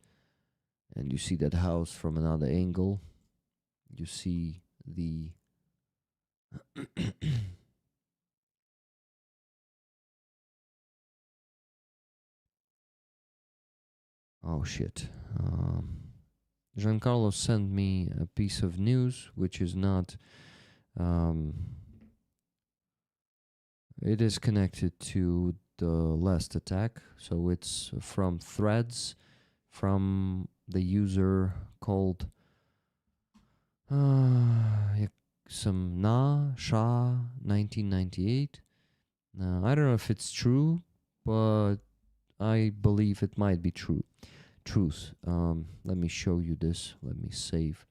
And you see that house from another angle. You see the oh shit. Giancarlo sent me a piece of news which is not it is connected to the last attack, so it's from threads from the user called some Na Shah 1998. I don't know if it's true, but I believe it might be true. Truth. Let me show you this. Let me save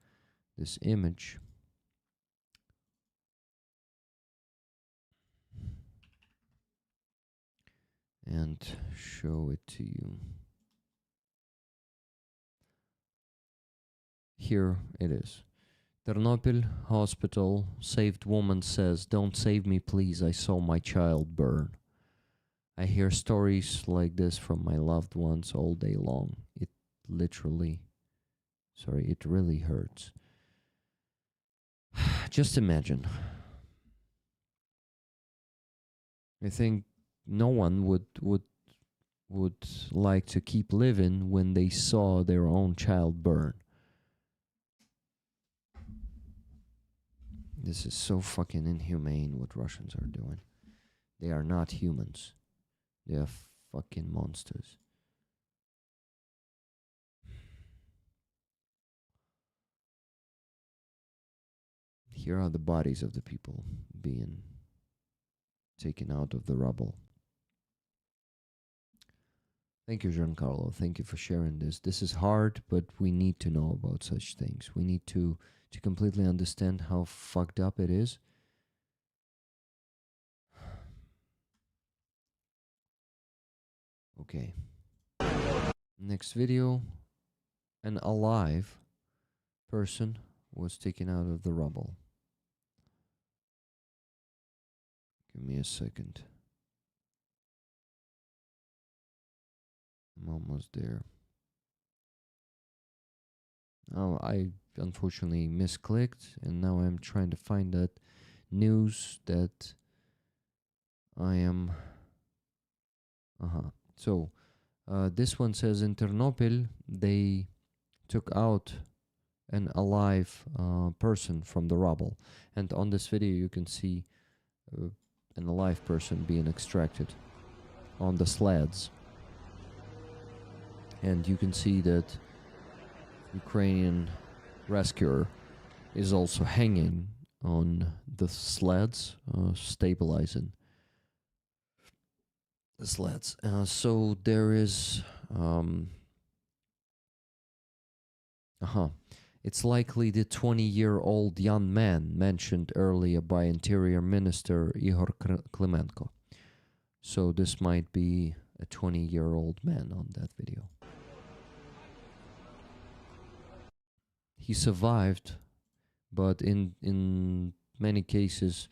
this image. And show it to you. Here it is. Ternopil hospital, saved woman says, "Don't save me, please. I saw my child burn." I hear stories like this from my loved ones all day long. It really hurts. Just imagine. I think no one would like to keep living when they saw their own child burn. This is so fucking inhumane what Russians are doing. They are not humans. They are fucking monsters. Here are the bodies of the people being taken out of the rubble. Thank you, Giancarlo. Thank you for sharing this. This is hard, but we need to know about such things. We need to completely understand how fucked up it is. Okay. Next video. An alive person was taken out of the rubble. Give me a second. I'm almost there. Oh, I unfortunately misclicked, and now I'm trying to find that news that I am. So, this one says in Ternopil they took out an alive person from the rubble, and on this video you can see an alive person being extracted on the sleds, and you can see that Ukrainian rescuer is also hanging on the sleds, stabilizing the sleds. So there is it's likely the 20-year-old young man mentioned earlier by Interior Minister Ihor Klimenko. So this might be a 20-year-old man on that video. He survived, but in many cases,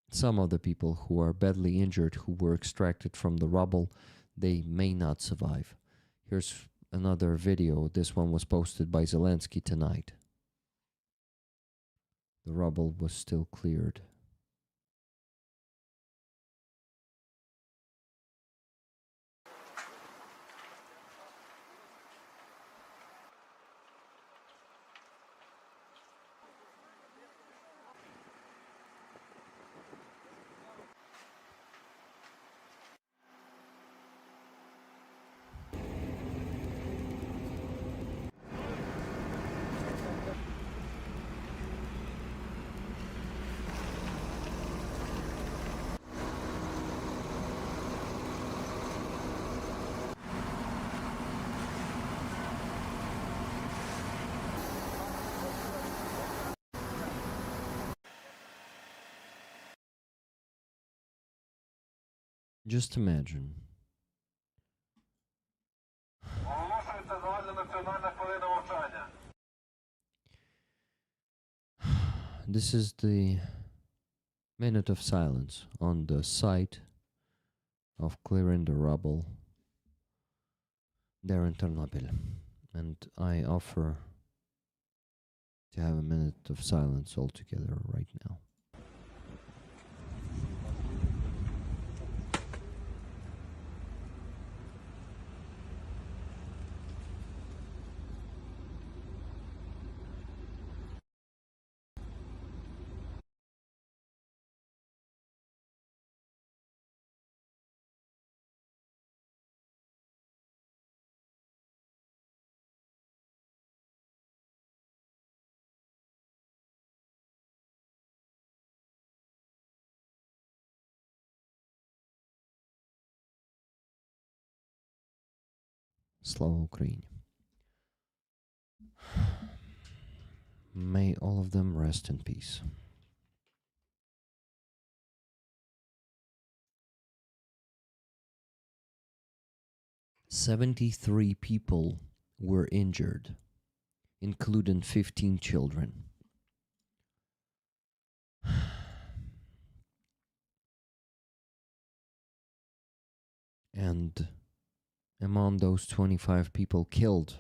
some of the people who are badly injured, who were extracted from the rubble, they may not survive. Here's another video. This one was posted by Zelensky tonight. The rubble was still cleared. Just imagine. this is the minute of silence on the site of clearing the rubble there in Ternopil. And I offer to have a minute of silence all together right now. Slava Ukraine. May all of them rest in peace. "73 people were injured, including 15 children. And among those 25 people killed,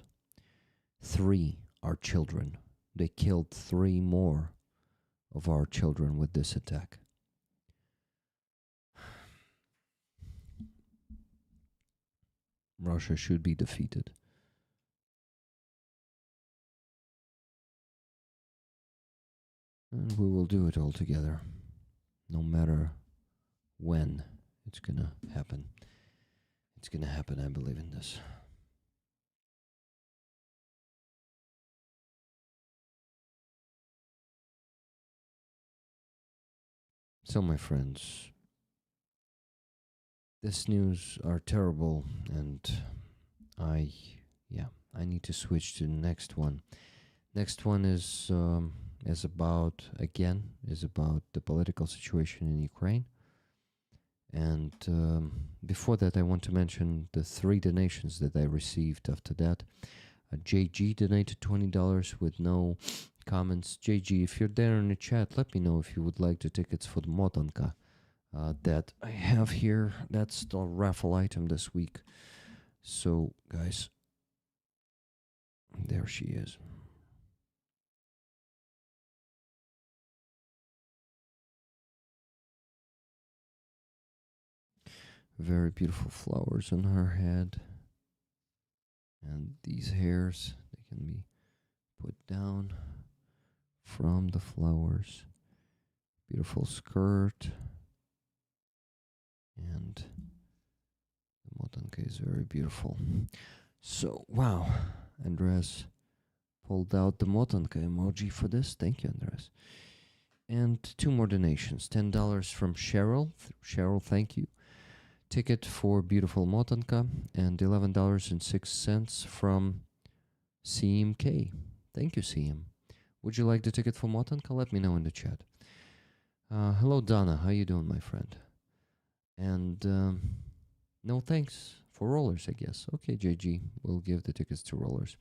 3 are children. They killed 3 more of our children with this attack. Russia should be defeated. And we will do it all together, no matter when it's gonna happen. It's gonna happen, I believe in this. So, my friends, this news are terrible, and I need to switch to the next one. Next one is about the political situation in Ukraine. And before that, I want to mention the 3 donations that I received after that. JG donated $20 with no comments. JG, if you're there in the chat, let me know if you would like the tickets for the Motonka that I have here. That's the raffle item this week. So, guys, there she is. Very beautiful flowers on her head. And these hairs, they can be put down from the flowers. Beautiful skirt. And the Motonka is very beautiful. So, wow. Andres pulled out the Motonka emoji for this. Thank you, Andres. And 2 more donations. $10 from Cheryl. Cheryl, thank you. Ticket for beautiful Motonka, and $11.06 from CMK. Thank you, CM. Would you like the ticket for Motonka? Let me know in the chat. Hello, Donna. How you doing, my friend? And no thanks for rollers, I guess. Okay, JG, we'll give the tickets to rollers.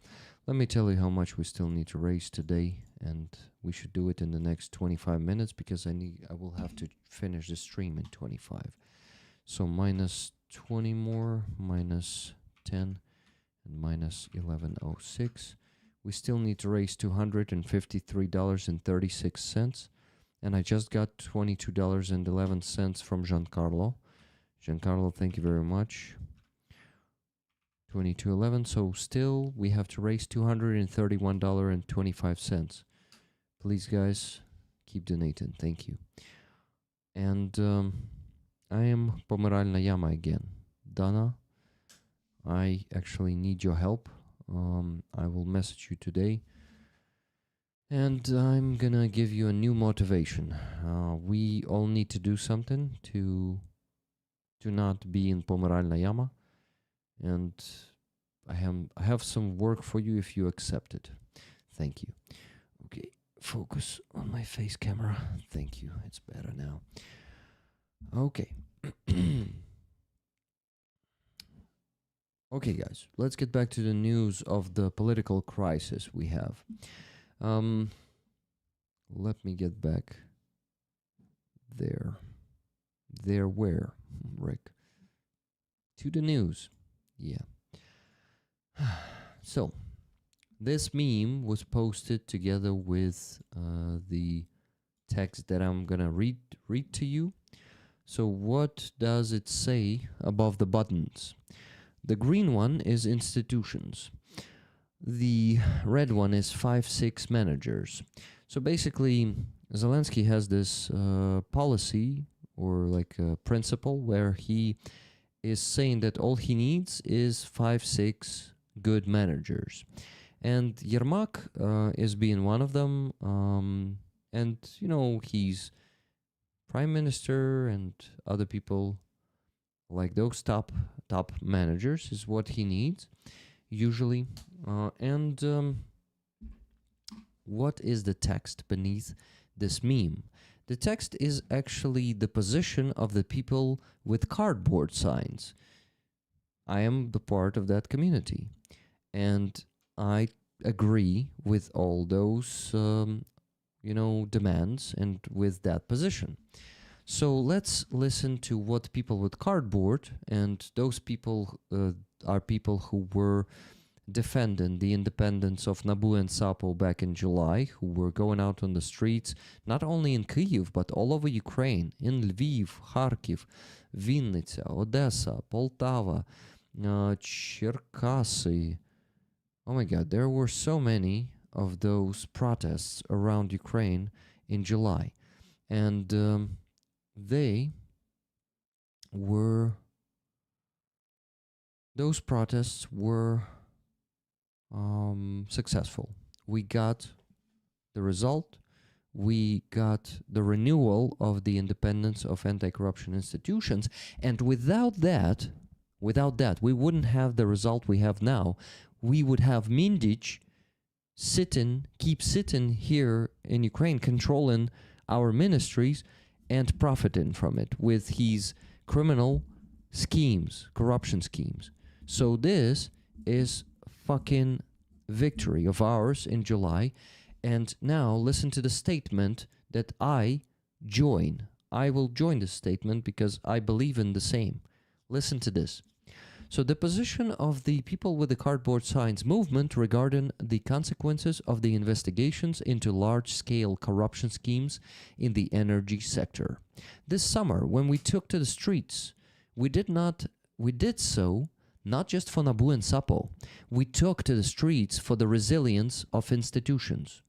Let me tell you how much we still need to raise today, and we should do it in the next 25 minutes because I will have to finish the stream in 25. So minus 20 more, minus 10, and minus 1106. We still need to raise $253.36. And I just got $22.11 from Giancarlo. Giancarlo, thank you very much. 2211. So still we have to raise $231.25. Please, guys, keep donating. Thank you. And I am Pomeralna Yama again. Donna, I actually need your help. I will message you today. And I'm gonna give you a new motivation. We all need to do something to not be in Pomeralna Yama. And I have some work for you if you accept it. Thank you. Okay, focus on my face camera. Thank you. It's better now. Okay. Okay, guys, let's get back to the news of the political crisis we have. let me get back there. There where, Rick? To the news. Yeah. So, this meme was posted together with the text that I'm gonna read to you. So what does it say above the buttons? The green one is institutions. The red one is 5-6 managers. So basically, Zelensky has this policy or like a principle where he is saying that all he needs is 5-6 good managers. And Yermak is being one of them. And, you know, he's prime minister and other people like those top managers is what he needs usually. What is the text beneath this meme? The text is actually the position of the people with cardboard signs. I am the part of that community, and I agree with all those demands and with that position. So let's listen to what people with cardboard, and those people are people who were defending the independence of Nabu and Sapo back in July, who were going out on the streets, not only in Kyiv, but all over Ukraine, in Lviv, Kharkiv, Vinnytsia, Odessa, Poltava, Cherkasy. Oh my God, there were so many of those protests around Ukraine in July. And those protests were successful. We got the result. We got the renewal of the independence of anti-corruption institutions. And without that, we wouldn't have the result we have now. We would have Mindich keep sitting here in Ukraine, controlling our ministries and profiting from it with his criminal schemes, corruption schemes. So this is fucking victory of ours in July. And now listen to the statement that I join. I will join this statement because I believe in the same. Listen to this. So the position of the people with the cardboard signs movement regarding the consequences of the investigations into large-scale corruption schemes in the energy sector. This summer, when we took to the streets, we did so not just for Nabu and Sapo. We took to the streets for the resilience of institutions.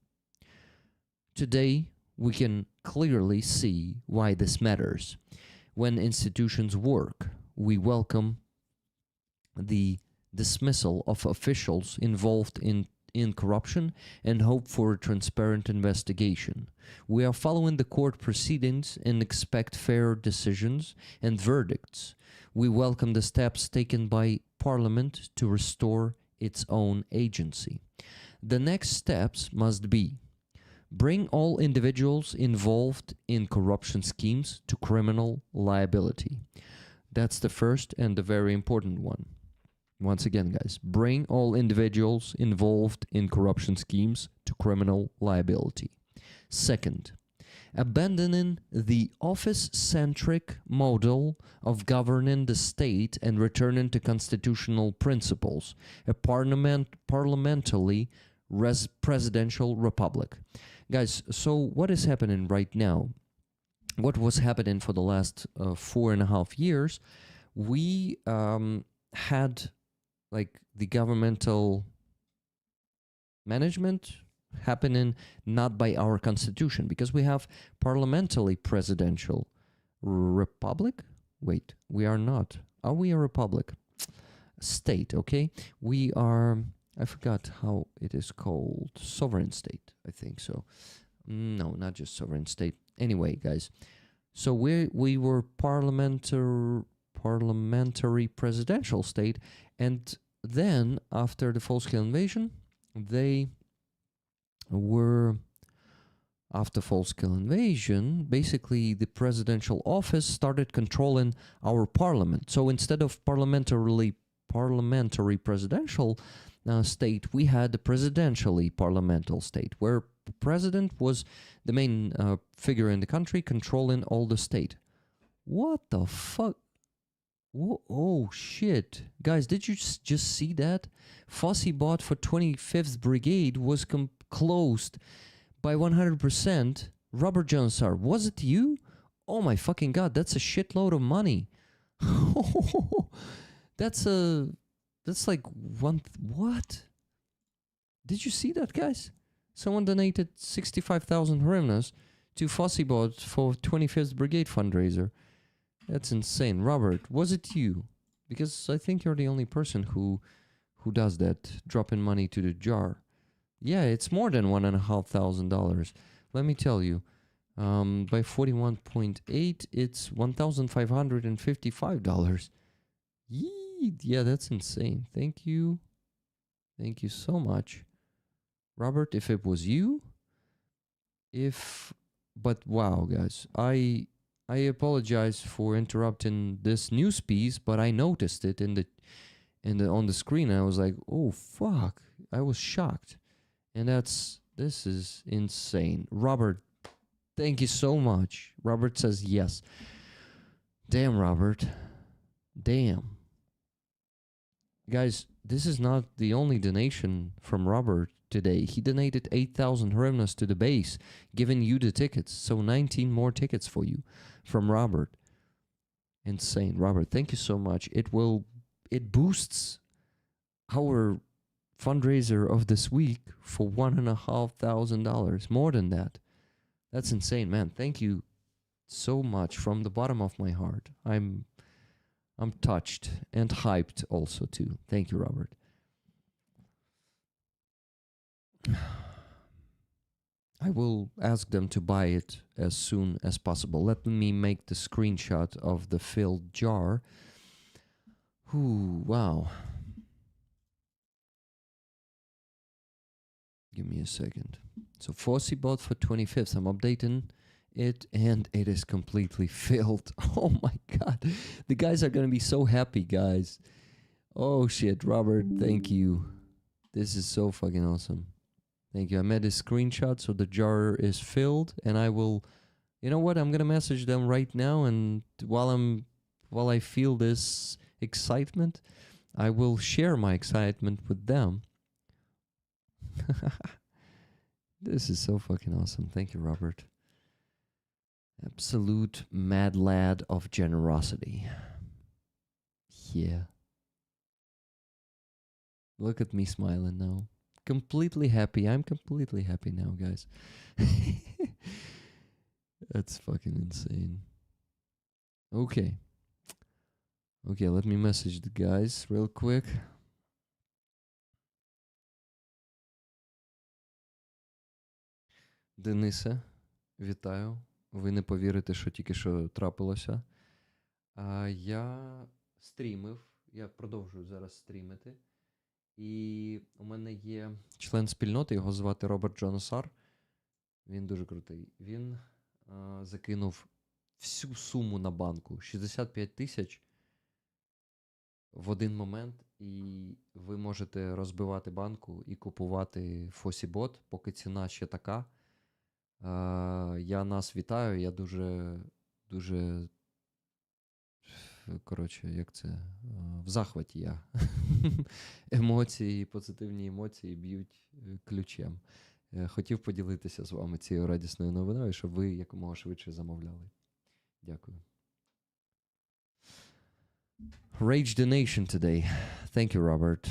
Today, we can clearly see why this matters. When institutions work, we welcome the dismissal of officials involved in corruption and hope for a transparent investigation. We are following the court proceedings and expect fair decisions and verdicts. We welcome the steps taken by Parliament to restore its own agency. The next steps must be: bring all individuals involved in corruption schemes to criminal liability. That's the first and the very important one. Once again, guys, bring all individuals involved in corruption schemes to criminal liability. Second, abandoning the office-centric model of governing the state and returning to constitutional principles, a parliamentary presidential republic. Guys, so what is happening right now? What was happening for the last 4.5 years? We had like the governmental management happening not by our constitution, because we have parliamentary presidential republic. Wait, we are not. Are we a republic? State, okay? We are, I forgot how it is called. Sovereign state, I think so. No, not just sovereign state. Anyway, guys, so we were parliamentary presidential state, and then after the full-scale invasion, basically the presidential office started controlling our parliament. So instead of parliamentary presidential state, we had the presidentially parliamentary state, where president was the main figure in the country, controlling all the state. What the fuck? Oh shit, guys! Did you just see that? Fossey bought for 25th Brigade was closed by 100%. Robert Jonesar, was it you? Oh my fucking god, that's a shitload of money. That's like what? Did you see that, guys? Someone donated 65,000 hryvnias to Fossey for 25th Brigade fundraiser. That's insane. Robert, was it you? Because I think you're the only person who does that, dropping money to the jar. Yeah, it's more than $1,500. Let me tell you. By 41.8, it's $1,555. Yee, yeah, that's insane. Thank you. Thank you so much. Robert, if it was you, but wow, guys, I apologize for interrupting this news piece, but I noticed it on the screen, and I was like, oh fuck, I was shocked, and this is insane. Robert, thank you so much. Robert says yes. Damn, Robert. Damn. Guys, this is not the only donation from Robert today. He donated 8,000 hryvnias to the base, giving you the tickets. So 19 more tickets for you from Robert. Insane. Robert, thank you so much. It boosts our fundraiser of this week for $1,500. More than that. That's insane, man. Thank you so much from the bottom of my heart. I'm touched and hyped also too. Thank you, Robert. I will ask them to buy it as soon as possible. Let me make the screenshot of the filled jar. Ooh, wow. Give me a second. So Fossey bought for 25th. I'm updating it, and it is completely filled. Oh my god. The guys are gonna be so happy, guys. Oh shit, Robert, thank you. This is so fucking awesome. Thank you. I made a screenshot, so the jar is filled, and I will, you know what, I'm gonna message them right now, and while I feel this excitement, I will share my excitement with them. This is so fucking awesome. Thank you, Robert. Absolute mad lad of generosity. Yeah. Look at me smiling now. Completely happy. I'm completely happy now, guys. That's fucking insane. Okay. Okay, let me message the guys real quick. Денисе, вітаю. Ви не повірите, що тільки що трапилося. Я стрімив, я продовжую зараз стрімити. І у мене є член спільноти, його звати Роберт Джонасар. Він дуже крутий. Він закинув всю суму на банку, 65 тисяч в один момент. І ви можете розбивати банку і купувати Fossey-bot, поки ціна ще така. Я нас вітаю, я дуже, коротше, як це, в захваті я. Емоції, позитивні емоції б'ють ключем. Хотів поділитися з вами цією радісною новиною, щоб ви якомога швидше замовляли. Дякую. Rage donation today. Thank you, Robert.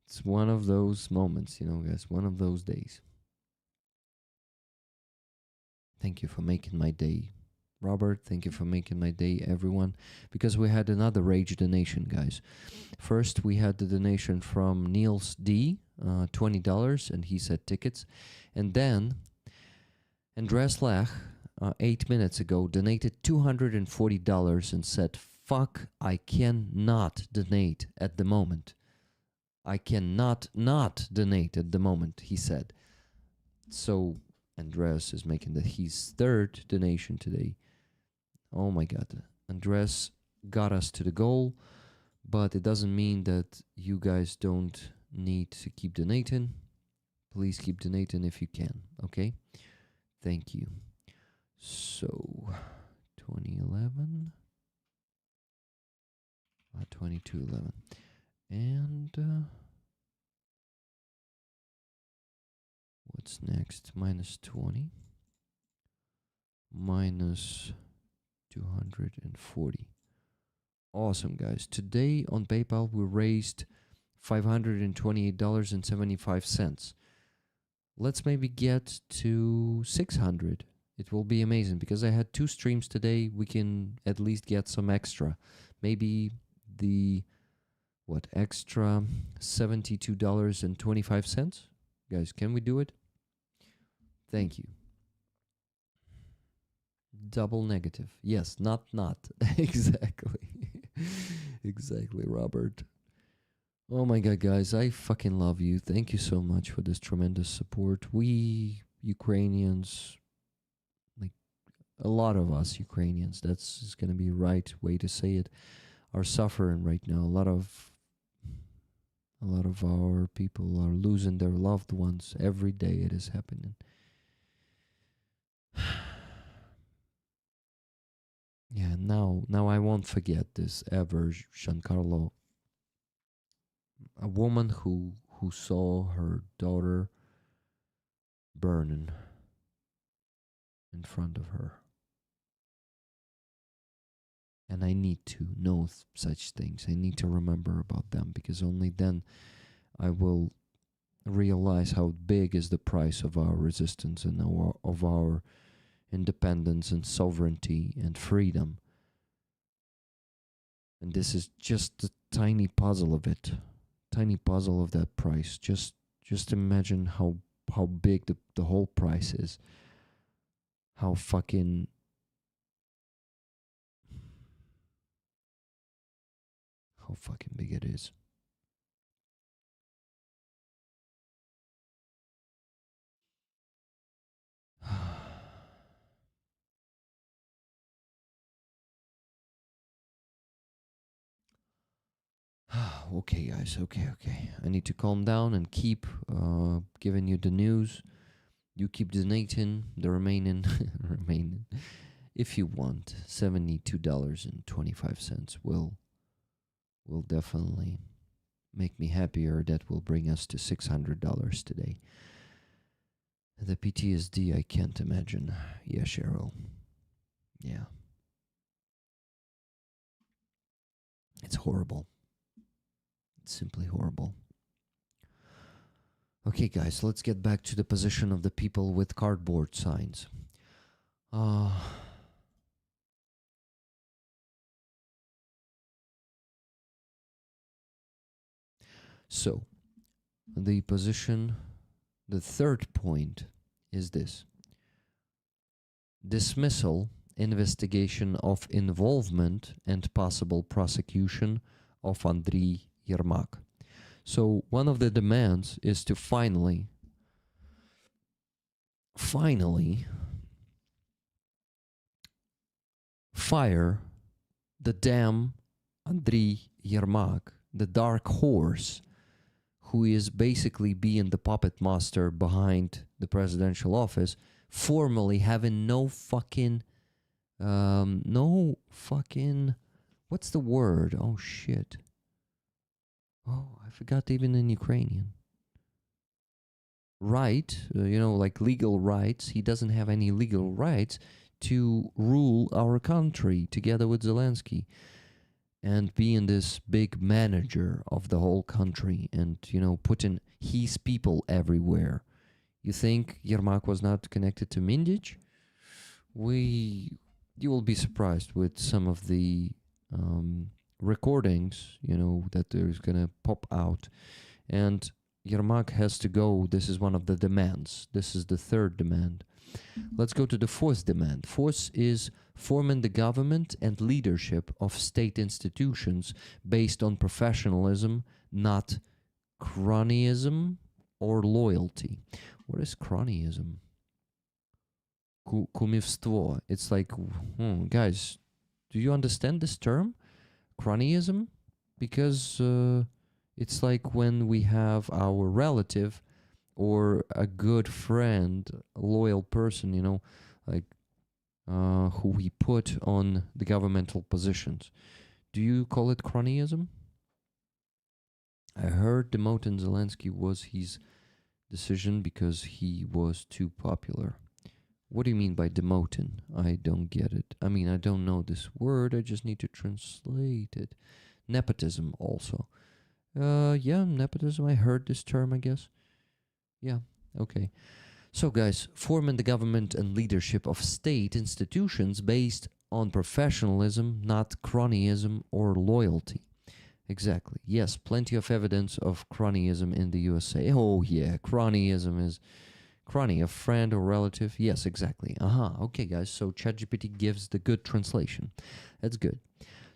It's one of those moments, you know, guys, one of those days. Thank you for making my day. Robert, thank you for making my day, everyone. Because we had another Rage donation, guys. First, we had the donation from Niels D, $20, and he said tickets. And then, Andreas Lach, 8 minutes ago, donated $240 and said, fuck, I cannot donate at the moment. I cannot not donate at the moment, he said. So Andreas is making his third donation today. Oh my god. Andreas got us to the goal But it doesn't mean that you guys don't need to keep donating. Please keep donating if you can, okay? Thank you. So, 2011, 2211. And what's next? Minus 20. Minus 240. Awesome, guys. Today on PayPal, we raised $528.75. Let's maybe get to 600. It will be amazing because I had 2 streams today. We can at least get some extra. Maybe the extra $72.25. Guys, can we do it? Thank you. Double negative. Yes, not. Exactly. Exactly, Robert. Oh my god, guys, I fucking love you. Thank you so much for this tremendous support. We Ukrainians, like a lot of us Ukrainians, that's going to be right way to say it, are suffering right now. A lot of our people are losing their loved ones every day. It is happening. Yeah, now I won't forget this ever, Giancarlo. A woman who saw her daughter burning in front of her. And I need to know such things. I need to remember about them because only then I will realize how big is the price of our resistance and of our independence and sovereignty and freedom. And this is just a tiny puzzle of it. Tiny puzzle of that price. Just imagine how big the whole price is. How fucking big it is. Okay, guys. Okay. I need to calm down and keep giving you the news. You keep donating the remaining, if you want. $72.25 will definitely make me happier. That will bring us to $600 today. The PTSD, I can't imagine. Yeah, Cheryl. Yeah. It's horrible. It's simply horrible. Okay, guys, let's get back to the position of the people with cardboard signs. So, the third point is this. Dismissal, investigation of involvement and possible prosecution of Andriy Yermak. So one of the demands is to finally fire the damn Andriy Yermak, the dark horse, who is basically being the puppet master behind the presidential office, formally having no fucking, what's the word? Oh shit. Oh, I forgot even in Ukrainian. Right, like legal rights. He doesn't have any legal rights to rule our country together with Zelensky and being this big manager of the whole country and, putting his people everywhere. You think Yermak was not connected to Mindic? You will be surprised with some of the recordings, that there's gonna pop out. And Yermak has to go. This is one of the demands. This is the third demand. Let's go to the fourth demand. Fourth is forming the government and leadership of state institutions based on professionalism, not cronyism or loyalty. What is cronyism? Kumivstvo. It's like, guys, do you understand this term? Cronyism? because it's like when we have our relative or a good friend, a loyal person, like who we put on the governmental positions. Do you call it cronyism? I heard demoting Zelensky was his decision because he was too popular. What do you mean by demoting? I don't get it. I mean, I don't know this word. I just need to translate it. Nepotism also. Yeah, nepotism. I heard this term, I guess. Yeah, okay. So, guys, forming the government and leadership of state institutions based on professionalism, not cronyism or loyalty. Exactly. Yes, plenty of evidence of cronyism in the USA. Oh, yeah, cronyism is crony, a friend or relative. Yes, exactly. Okay, guys, so ChatGPT gives the good translation. That's good.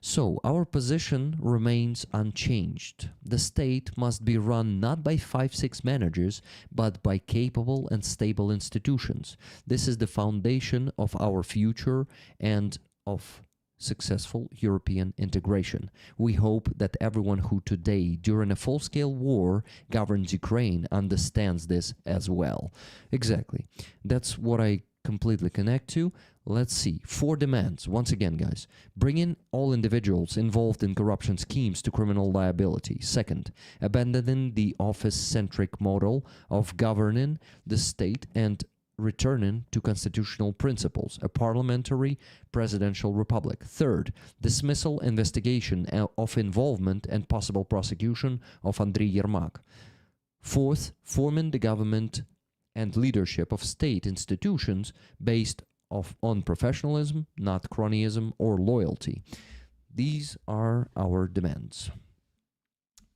So, our position remains unchanged. The state must be run not by 5-6 managers, but by capable and stable institutions. This is the foundation of our future and of successful European integration. We hope that everyone who today, during a full-scale war, governs Ukraine understands this as well. Exactly. That's what I completely connect to. Let's see. 4 demands. Once again, guys. Bring in all individuals involved in corruption schemes to criminal liability. Second, abandoning the office-centric model of governing the state and returning to constitutional principles, a parliamentary presidential republic. Third, dismissal investigation of involvement and possible prosecution of Andriy Yermak. Fourth, forming the government and leadership of state institutions based on professionalism, not cronyism or loyalty. These are our demands.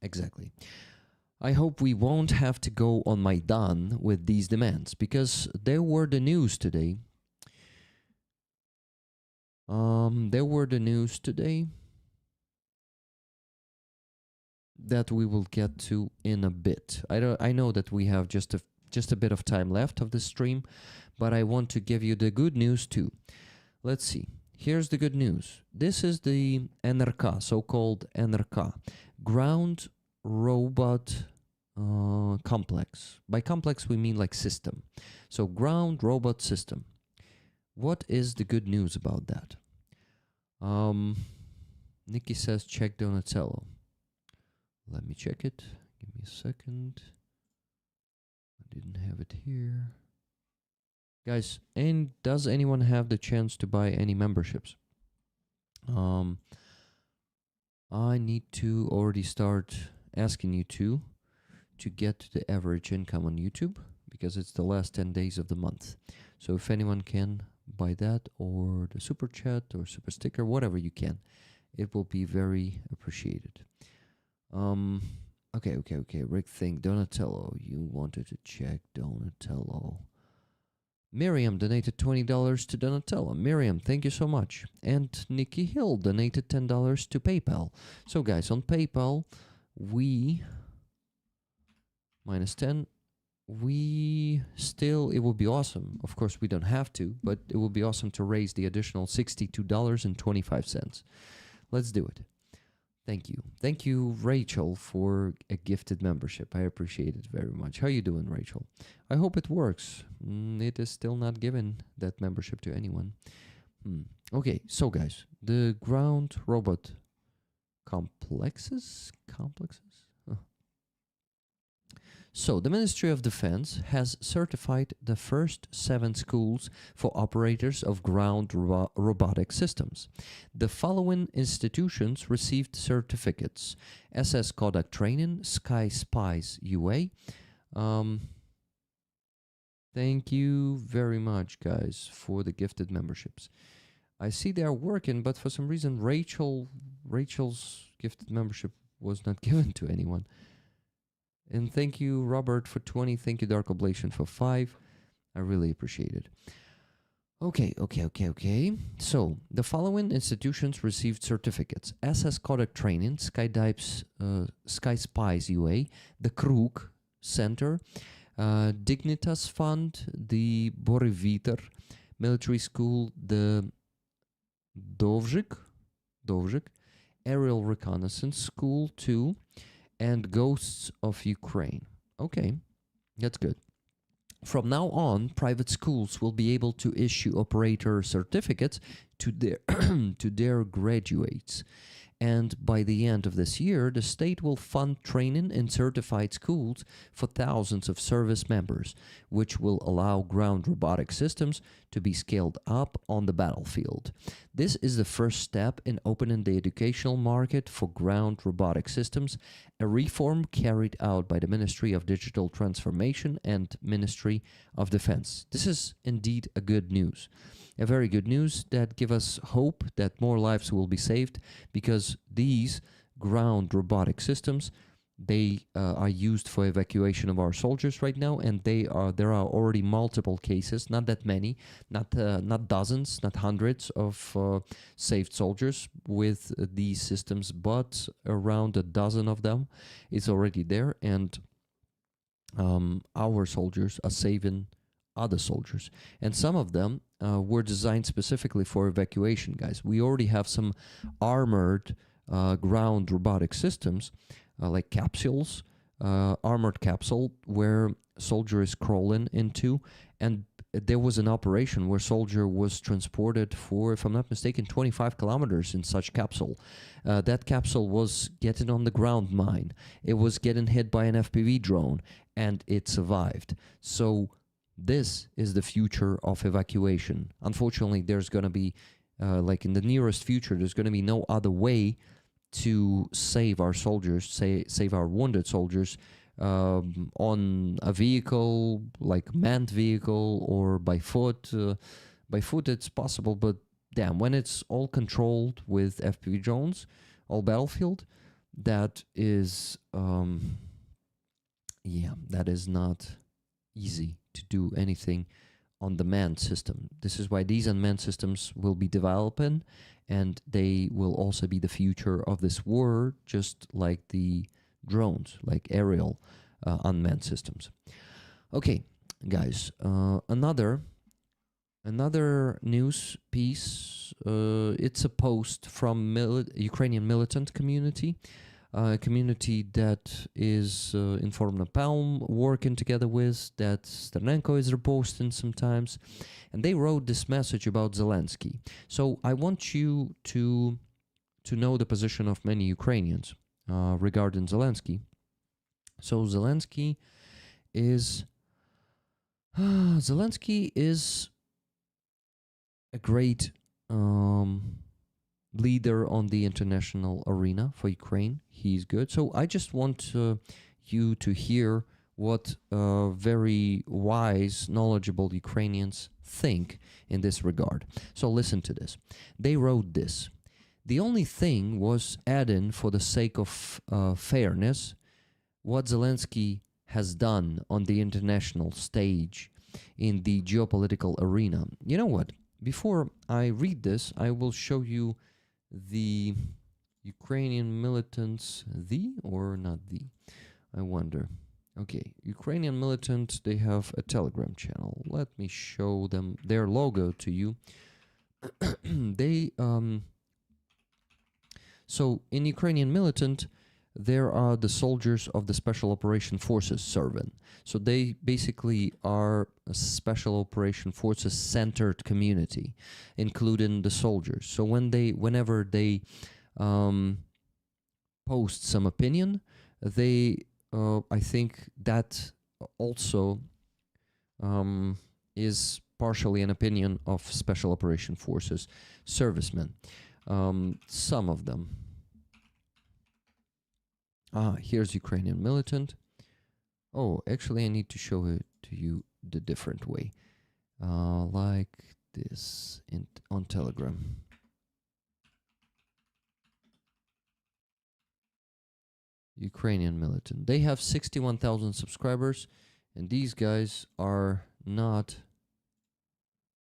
Exactly. I hope we won't have to go on Maidan with these demands, because there were the news today. That we will get to in a bit. I know that we have just a bit of time left of the stream, but I want to give you the good news too. Let's see. Here's the good news. This is the NRK, so-called NRK, ground robot complex. By complex, we mean like system. So ground robot system. What is the good news about that? Nikki says check Donatello. Let me check it. Give me a second. I didn't have it here. Guys, and does anyone have the chance to buy any memberships? I need to already start asking you to get the average income on YouTube, because it's the last 10 days of the month. So if anyone can buy that, or the super chat or super sticker, whatever you can, it will be very appreciated. Okay. Rick think Donatello. You wanted to check Donatello. Miriam donated $20 to Donatello. Miriam, thank you so much. And Nikki Hill donated $10 to PayPal. So guys, on PayPal, we minus 10. It would be awesome. Of course, we don't have to, but it would be awesome to raise the additional $62.25. Let's do it. Thank you. Thank you, Rachel, for a gifted membership. I appreciate it very much. How you doing, Rachel? I hope it works. It is still not given that membership to anyone. Okay, so guys, the ground robot complexes? So, the Ministry of Defense has certified the first 7 schools for operators of ground robotic systems. The following institutions received certificates: SS Kodak Training, Sky Spies UA. Thank you very much, guys, for the gifted memberships. I see they are working, but for some reason Rachel's gifted membership was not given to anyone. And thank you, Robert, for 20. Thank you, Dark Oblation, for 5. I really appreciate it. Okay. So, the following institutions received certificates: SS Kodak Training, Sky Spies UA, the Krug Center, Dignitas Fund, the Boriviter Military School, the Dovzhik, Aerial Reconnaissance School 2, and Ghosts of Ukraine. Okay, that's good. From now on, private schools will be able to issue operator certificates to their to their graduates. And by the end of this year, the state will fund training in certified schools for thousands of service members, which will allow ground robotic systems to be scaled up on the battlefield. This is the first step in opening the educational market for ground robotic systems, a reform carried out by the Ministry of Digital Transformation and Ministry of Defense. This is indeed a good news. A very good news that give us hope that more lives will be saved, because these ground robotic systems, they are used for evacuation of our soldiers right now, and there are already multiple cases, not that many, not dozens, not hundreds of saved soldiers with these systems, but around a dozen of them is already there, and our soldiers are saving other soldiers, and some of them were designed specifically for evacuation, guys. We already have some armored ground robotic systems, like capsules, armored capsule, where soldier is crawling into, and there was an operation where soldier was transported for, if I'm not mistaken, 25 kilometers in such capsule. That capsule was getting on the ground mine. It was getting hit by an FPV drone, and it survived. So this is the future of evacuation. Unfortunately, there's going to be, like in the nearest future, there's going to be no other way to save our soldiers, save our wounded soldiers on a vehicle, like manned vehicle, or by foot. By foot it's possible, but damn, when it's all controlled with FPV drones, all battlefield, that is, yeah, that is not easy to do anything on the manned system. This is why these unmanned systems will be developing, and they will also be the future of this war, just like the drones, like aerial unmanned systems. Okay, guys, another news piece. It's a post from Ukrainian militant community. A community that is Inform Napalm working together with, that Sternenko is reposting sometimes, and they wrote this message about Zelensky. So I want you to know the position of many Ukrainians regarding Zelensky. So Zelensky is a great leader on the international arena for Ukraine. He's good. So I just want you to hear what very wise, knowledgeable Ukrainians think in this regard. So listen to this. They wrote this. The only thing was adding, for the sake of fairness, what Zelensky has done on the international stage in the geopolitical arena. You know what? Before I read this, I will show you the Ukrainian militants, or not I wonder. Okay, Ukrainian militant, they have a Telegram channel. Let me show them their logo to you. They so in Ukrainian militant, there are the soldiers of the Special Operation Forces serving. So they basically are a Special Operation Forces centered community, including the soldiers. So whenever they post some opinion, they, I think that also is partially an opinion of Special Operation Forces servicemen. Some of them. Here's Ukrainian militant. Oh, actually, I need to show it to you the different way. Like this on Telegram. Ukrainian militant. They have 61,000 subscribers, and these guys are not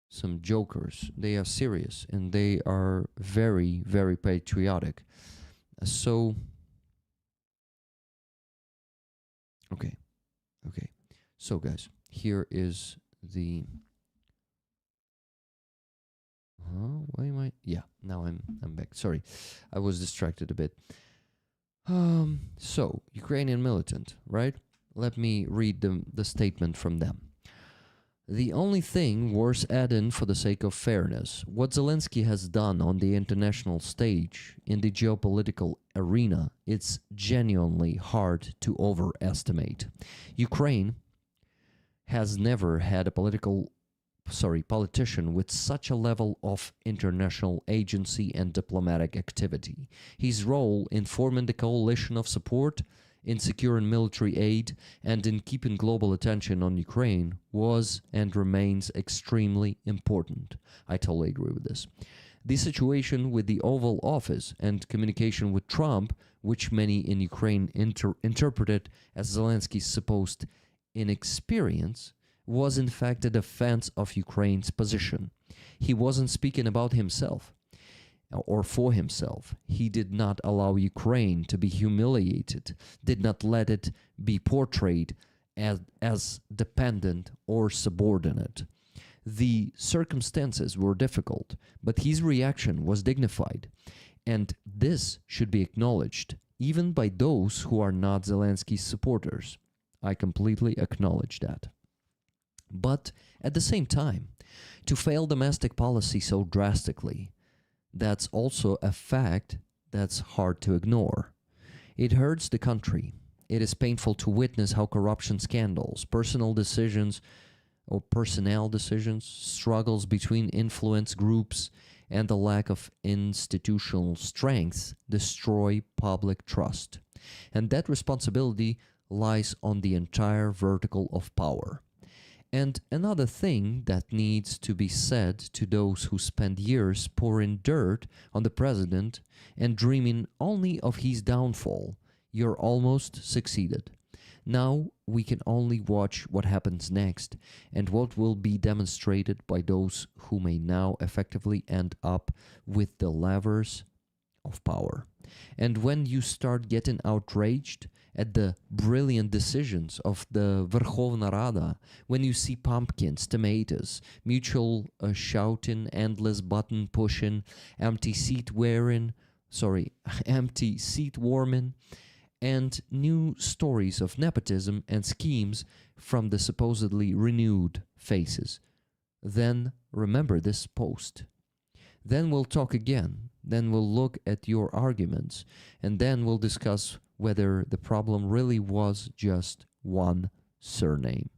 some jokers. They are serious, and they are very, very patriotic. So, okay. So guys, here is the Why am I? Yeah, now I'm back. Sorry, I was distracted a bit. So Ukrainian militant, right? Let me read the statement from them. The only thing worth adding for the sake of fairness, what Zelensky has done on the international stage in the geopolitical arena, it's genuinely hard to overestimate. Ukraine has never had a politician with such a level of international agency and diplomatic activity. His role in forming the coalition of support, in securing military aid, and in keeping global attention on Ukraine was and remains extremely important. I totally agree with this. The situation with the Oval Office and communication with Trump, which many in Ukraine interpreted as Zelensky's supposed inexperience, was in fact a defense of Ukraine's position. He wasn't speaking about himself or for himself. He did not allow Ukraine to be humiliated, did not let it be portrayed as dependent or subordinate. The circumstances were difficult, but his reaction was dignified, and this should be acknowledged, even by those who are not Zelensky's supporters. I completely acknowledge that. But at the same time, to fail domestic policy so drastically, that's also a fact that's hard to ignore. It hurts the country. It is painful to witness how corruption scandals, personnel decisions, struggles between influence groups, and the lack of institutional strength destroy public trust. And that responsibility lies on the entire vertical of power. And another thing that needs to be said to those who spend years pouring dirt on the president and dreaming only of his downfall, you're almost succeeded. Now we can only watch what happens next and what will be demonstrated by those who may now effectively end up with the levers of power. And when you start getting outraged at the brilliant decisions of the Verkhovna Rada, when you see pumpkins, tomatoes, mutual shouting, endless button pushing, empty seat warming, and new stories of nepotism and schemes from the supposedly renewed faces, then remember this post. Then we'll talk again. Then we'll look at your arguments, and then we'll discuss whether the problem really was just one surname.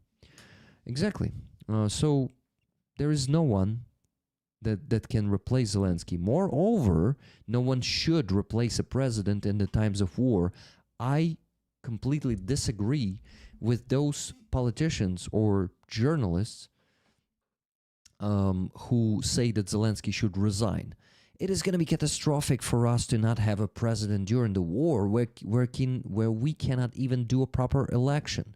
Exactly. So there is no one that can replace Zelensky. Moreover, no one should replace a president in the times of war. I completely disagree with those politicians or journalists who say that Zelensky should resign. It is going to be catastrophic for us to not have a president during the war where we cannot even do a proper election.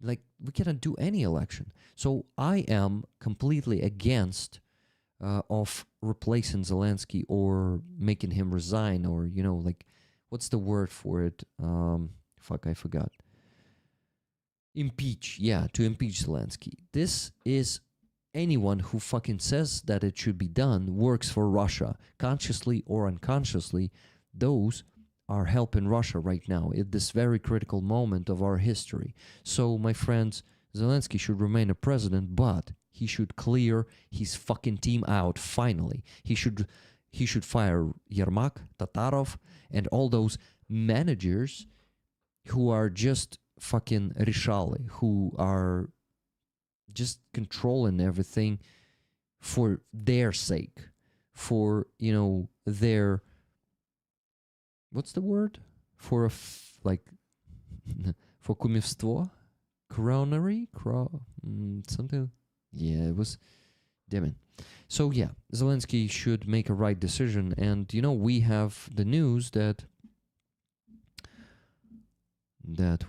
Like, we cannot do any election. So I am completely against of replacing Zelensky or making him resign, or, what's the word for it? I forgot. Impeach. Yeah, to impeach Zelensky. This is anyone who fucking says that it should be done works for Russia, consciously or unconsciously. Those are helping Russia right now at this very critical moment of our history. So, my friends, Zelensky should remain a president, but he should clear his fucking team out finally. He should fire Yermak, Tatarov, and all those managers who are just fucking rishali, who are just controlling everything for their sake, for, their, what's the word? For for kumivstvo? Coronary? Something? Yeah, it was, damn it. So yeah, Zelensky should make a right decision, and, we have the news that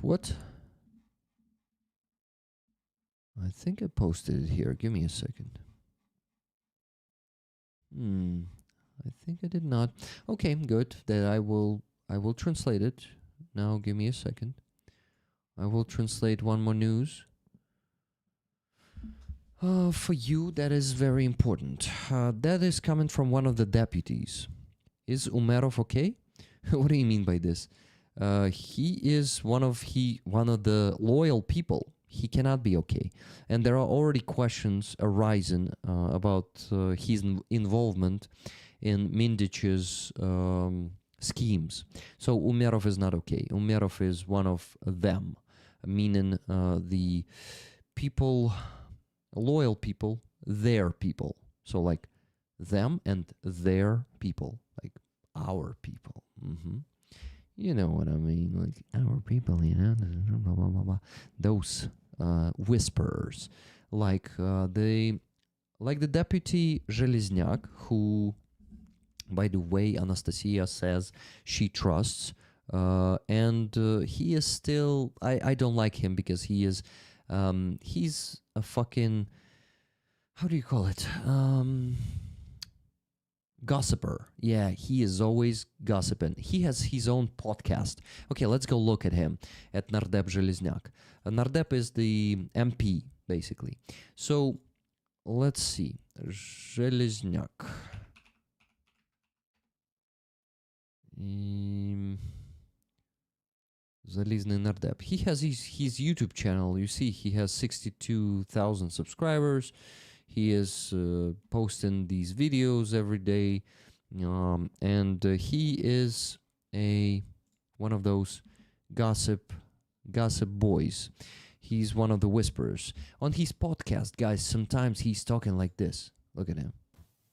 what? I think I posted it here. Give me a second. I think I did not. Okay, good. That I will translate it. Now give me a second. I will translate one more news. For you, that is very important. That is coming from one of the deputies. Is Umerov okay? What do you mean by this? He is one of the loyal people. He cannot be okay, and there are already questions arising about his involvement in Mindic's schemes. So Umerov is not okay. Umerov is one of them, meaning the people, loyal people, their people. So like them and their people, like our people. You know what I mean, like our people, you know, blah, blah, blah, blah. Those whisperers, like the deputy Железняк, who, by the way, Anastasia says she trusts, and he is still. I don't like him because he's a fucking, how do you call it? Gossiper. Yeah, he is always gossiping. He has his own podcast. Okay, let's go look at him, at Nardep Железняк. Nardep is the MP, basically. So, let's see. Железняк. Залізний Nardep. He has his YouTube channel. You see, he has 62,000 subscribers. He is posting these videos every day, and he is one of those gossip boys. He's one of the whisperers. On his podcast, guys, sometimes he's talking like this. Look at him.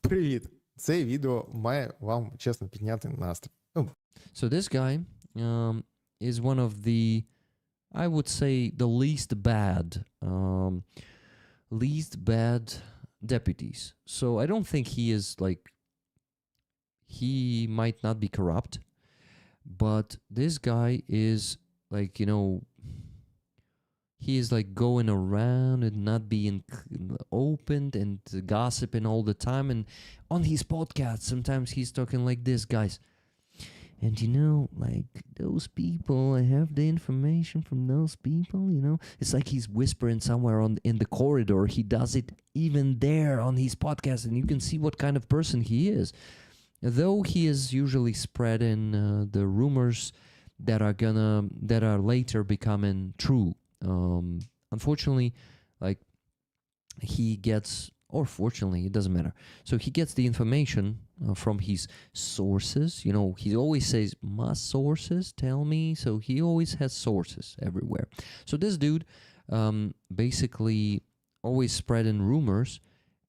Привіт! Це відео має вам чесно підняти настрій. So this guy is one of the, I would say, the least bad deputies. So I don't think he is like, he might not be corrupt, but this guy is like, you know, he is like going around and not being opened and gossiping all the time. And on his podcast, sometimes he's talking like this, guys. And you know, like those people, I have the information from those people, you know. It's like he's whispering somewhere in the corridor. He does it even there on his podcast, and you can see what kind of person he is. Though he is usually spreading the rumors that are later becoming true. Unfortunately, like he gets, or fortunately, it doesn't matter. So he gets the information from his sources. You know, he always says, my sources tell me. So he always has sources everywhere. So this dude basically always spreading rumors.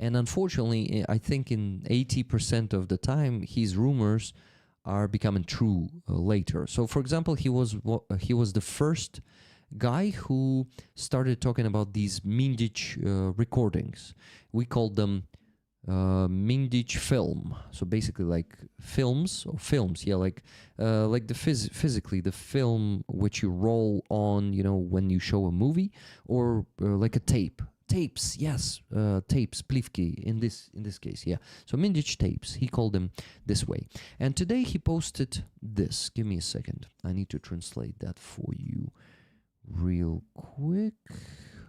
And unfortunately, I think in 80% of the time, his rumors are becoming true later. So for example, he was the first guy who started talking about these Mindic recordings. We called them Mindic film. So basically, like films, yeah, like the physically the film which you roll on, you know, when you show a movie, or like a tapes, yes, tapes, plivki in this case, yeah. So Mindic tapes, he called them this way. And today he posted this. Give me a second. I need to translate that for you real quick.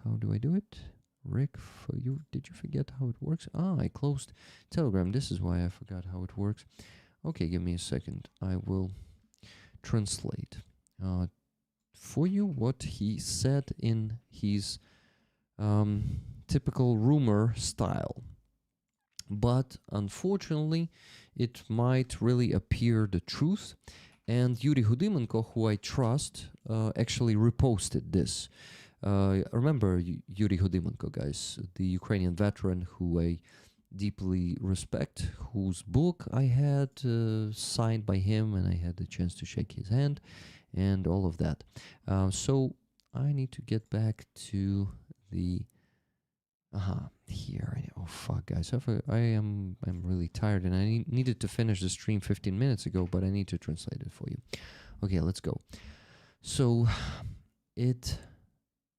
How do I do it? Rick, did you forget how it works? I closed Telegram. This is why I forgot how it works. Okay, give me a second. I will translate for you what he said in his typical rumor style. But unfortunately, it might really appear the truth. And Yuri Hudimenko, who I trust, actually reposted this. Remember Yuri Hudimenko, guys, the Ukrainian veteran who I deeply respect, whose book I had signed by him, and I had the chance to shake his hand and all of that. So I need to get back to the here. Oh fuck, guys! I'm really tired, and I needed to finish the stream 15 minutes ago, but I need to translate it for you. Okay, let's go. So it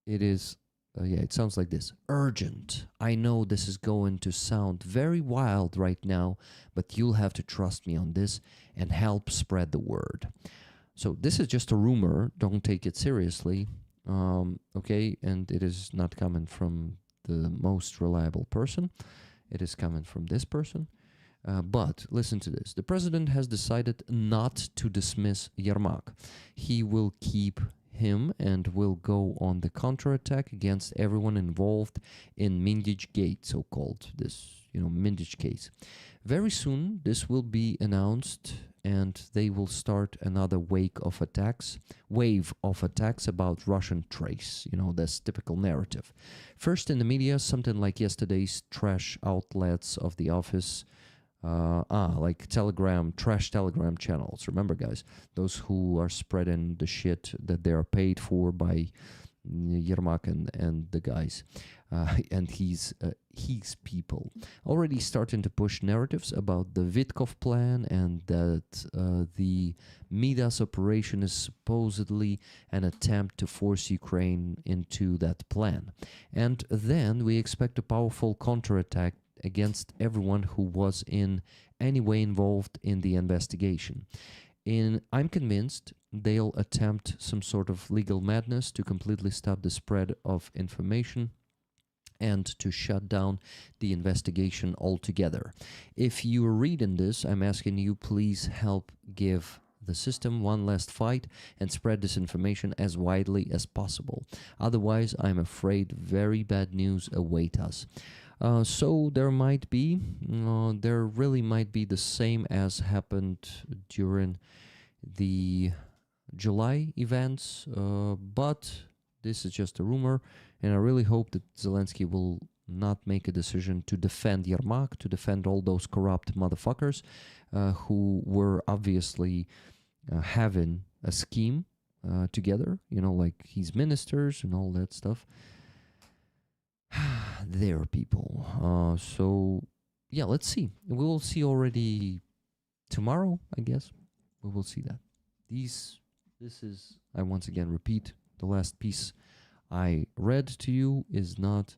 is. It sounds like this. Urgent. I know this is going to sound very wild right now, but you'll have to trust me on this and help spread the word. So this is just a rumor. Don't take it seriously. Okay, and it is not coming from the most reliable person. It is coming from this person. But listen to this. The president has decided not to dismiss Yermak. He will keep him and will go on the counterattack against everyone involved in Mindic Gate, so-called, this, Mindic case. Very soon, this will be announced, and they will start another wave of attacks about Russian trace, this typical narrative. First in the media, something like yesterday's trash outlets of the office, like trash Telegram channels. Remember, guys, those who are spreading the shit that they are paid for by Yermak and the guys, and his people, already starting to push narratives about the Vitkov plan, and that the Midas operation is supposedly an attempt to force Ukraine into that plan. And then we expect a powerful counterattack against everyone who was in any way involved in the investigation. I'm convinced they'll attempt some sort of legal madness to completely stop the spread of information and to shut down the investigation altogether. If you're reading this, I'm asking you, please help give the system one last fight and spread this information as widely as possible. Otherwise, I'm afraid very bad news await us. So there really might be the same as happened during the July events, but this is just a rumor, and I really hope that Zelensky will not make a decision to defend Yermak, to defend all those corrupt motherfuckers who were obviously having a scheme together, like his ministers and all that stuff. Their people. So, yeah, let's see. We will see already tomorrow, I guess. We will see that. This is, I once again repeat, the last piece I read to you is not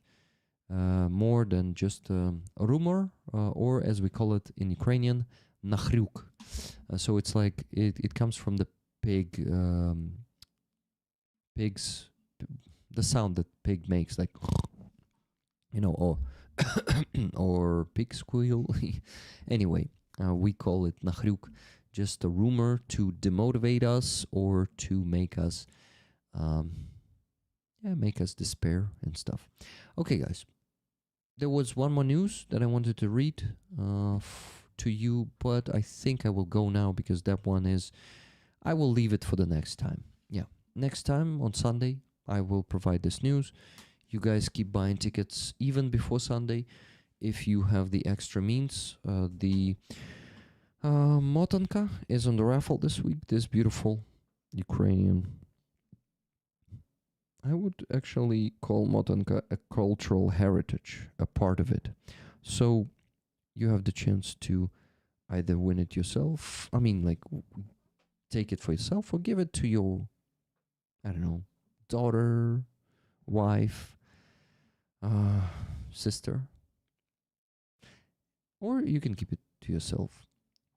more than just a rumor, or as we call it in Ukrainian, nachryuk. So it's like, it comes from the pigs, the sound that pig makes, like, or or pig squeal. Anyway, we call it nachryuk, just a rumor to demotivate us or to make us despair and stuff. Okay, guys, there was one more news that I wanted to read to you, but I think I will go now because that one I will leave it for the next time. Yeah, next time on Sunday I will provide this news. You guys keep buying tickets even before Sunday if you have the extra means. The Motonka is on the raffle this week. This beautiful Ukrainian. I would actually call Motonka a cultural heritage, a part of it. So you have the chance to either win it yourself, take it for yourself, or give it to your, daughter, wife, sister, or you can keep it to yourself.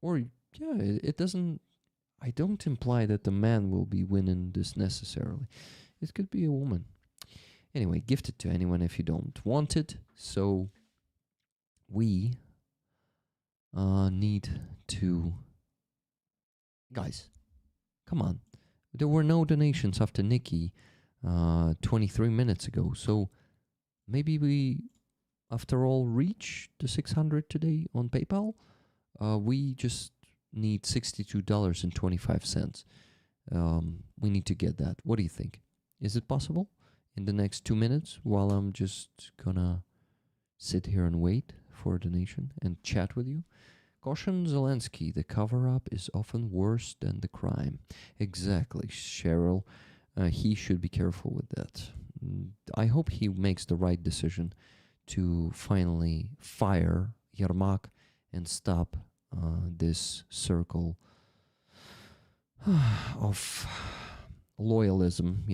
Or it doesn't, I don't imply that the man will be winning this necessarily. It could be a woman. Anyway, gift it to anyone if you don't want it. So we need to, guys, come on, there were no donations after Nikki 23 minutes ago, so maybe we, after all, reach the 600 today on PayPal. We just need $62.25. We need to get that. What do you think? Is it possible in the next 2 minutes while I'm just gonna sit here and wait for a donation and chat with you? Caution Zelensky, the cover-up is often worse than the crime. Exactly, Cheryl. He should be careful with that. I hope he makes the right decision to finally fire Yermak and stop this circle of loyalism.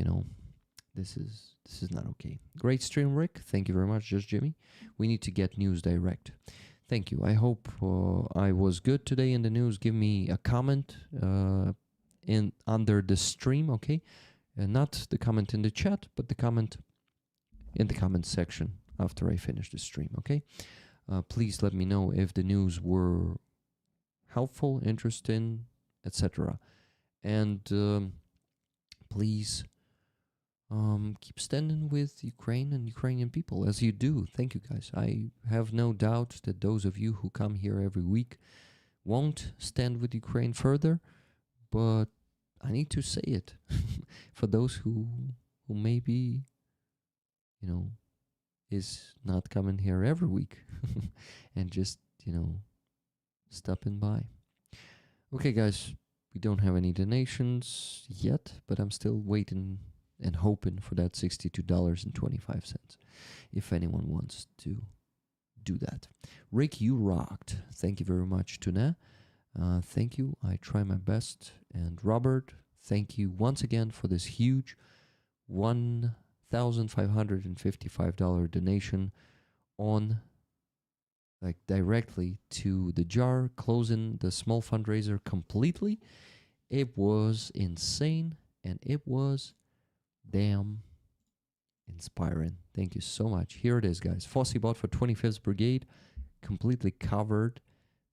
This is not okay. Great stream, Rick. Thank you very much, Just Jimmy. We need to get news direct. Thank you. I hope I was good today in the news. Give me a comment under the stream, okay? Not the comment in the chat, but the comment in the comment section after I finish the stream, okay? Please let me know if the news were helpful, interesting, etc. And please keep standing with Ukraine and Ukrainian people as you do. Thank you, guys. I have no doubt that those of you who come here every week won't stand with Ukraine further, but I need to say it for those who maybe, is not coming here every week and just, stopping by. Okay, guys, we don't have any donations yet, but I'm still waiting and hoping for that $62.25 if anyone wants to do that. Rick, you rocked. Thank you very much, Tuna. Thank you. I try my best. And Robert, thank you once again for this huge $1,555 donation on directly to the jar, closing the small fundraiser completely. It was insane and it was damn inspiring. Thank you so much. Here it is, guys. Fossibot for 25th Brigade, completely covered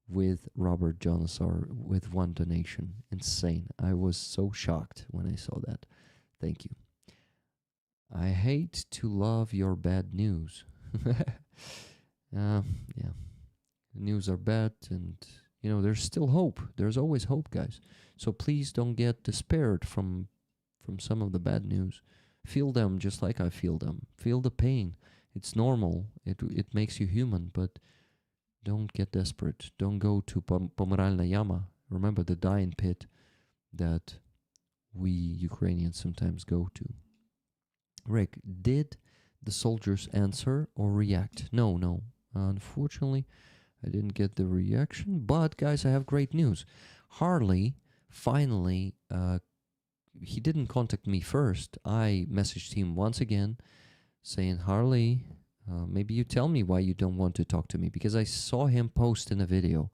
with Robert Jonassar with one donation. Insane. I was so shocked when I saw that. Thank you. I hate to love your bad news. Yeah. The news are bad and, there's still hope. There's always hope, guys. So please don't get despaired from some of the bad news. Feel them just like I feel them. Feel the pain. It's normal. It makes you human, but don't get desperate. Don't go to Pomoralna Yama. Remember the dying pit that we Ukrainians sometimes go to. Rick, did the soldiers answer or react? No. Unfortunately, I didn't get the reaction. But, guys, I have great news. Harley finally... he didn't contact me first. I messaged him once again saying, Harley, maybe you tell me why you don't want to talk to me, because I saw him post in a video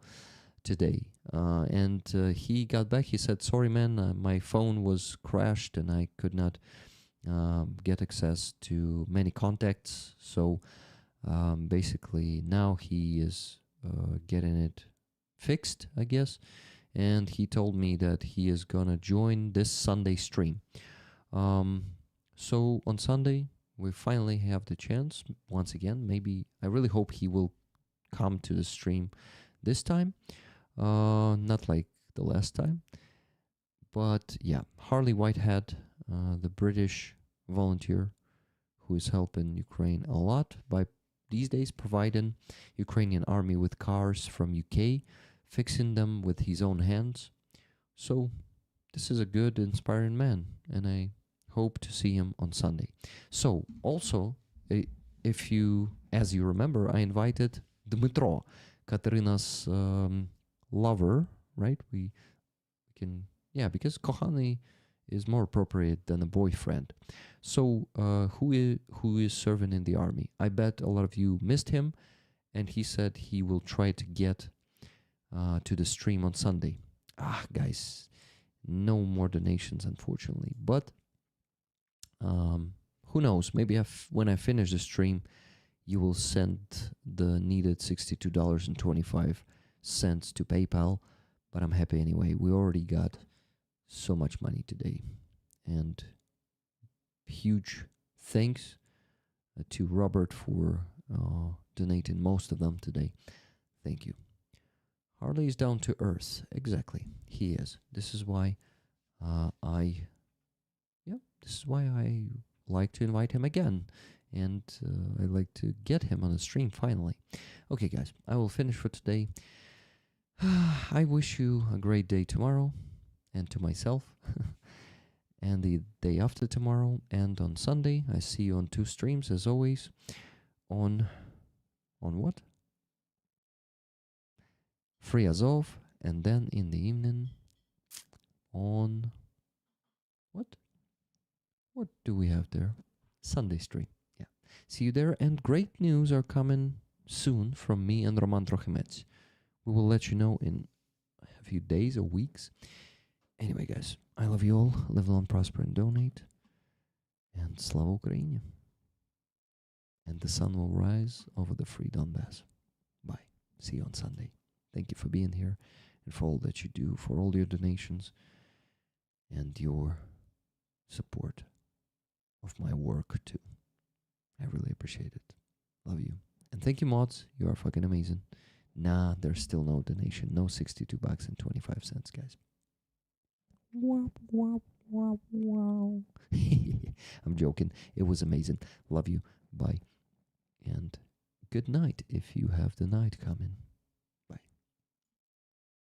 today. And he got back. He said, sorry, man, my phone was crashed and I could not get access to many contacts. So basically now he is getting it fixed, I guess. And he told me that he is gonna join this Sunday stream. So on Sunday, we finally have the chance once again. Maybe I really hope he will come to the stream this time. Not like the last time. But yeah, Harley Whitehead, the British volunteer who is helping Ukraine a lot by these days providing Ukrainian army with cars from UK, fixing them with his own hands. So this is a good, inspiring man, and I hope to see him on Sunday. So also, if you, as you remember, I invited Dmytro, Katerina's lover, right? We can, because Kohani is more appropriate than a boyfriend. So who is serving in the army? I bet a lot of you missed him, and he said he will try to get to the stream on Sunday. Guys, no more donations, unfortunately. But who knows? Maybe when I finish the stream, you will send the needed $62.25 to PayPal. But I'm happy anyway. We already got so much money today. And huge thanks to Robert for donating most of them today. Thank you. Harley is down to earth. Exactly. He is. This is why I like to invite him again. And I like to get him on the stream finally. Okay, guys, I will finish for today. I wish you a great day tomorrow, and to myself, and the day after tomorrow, and on Sunday. I see you on 2 streams, as always. On what? Free Azov, and then in the evening on what? What do we have there? Sunday stream. Yeah. See you there, and great news are coming soon from me and Roman Trochimets. We will let you know in a few days or weeks. Anyway, guys, I love you all. Live long, prosper, and donate. And Slava Ukraini. and the sun will rise over the free Donbass. Bye. See you on Sunday. Thank you for being here and for all that you do, for all your donations and your support of my work too. I really appreciate it. Love you. And thank you, mods. You are fucking amazing. Nah, there's still no donation. No $62.25, guys. Wow, wow, wow, wow. I'm joking. It was amazing. Love you. Bye. And good night if you have the night coming.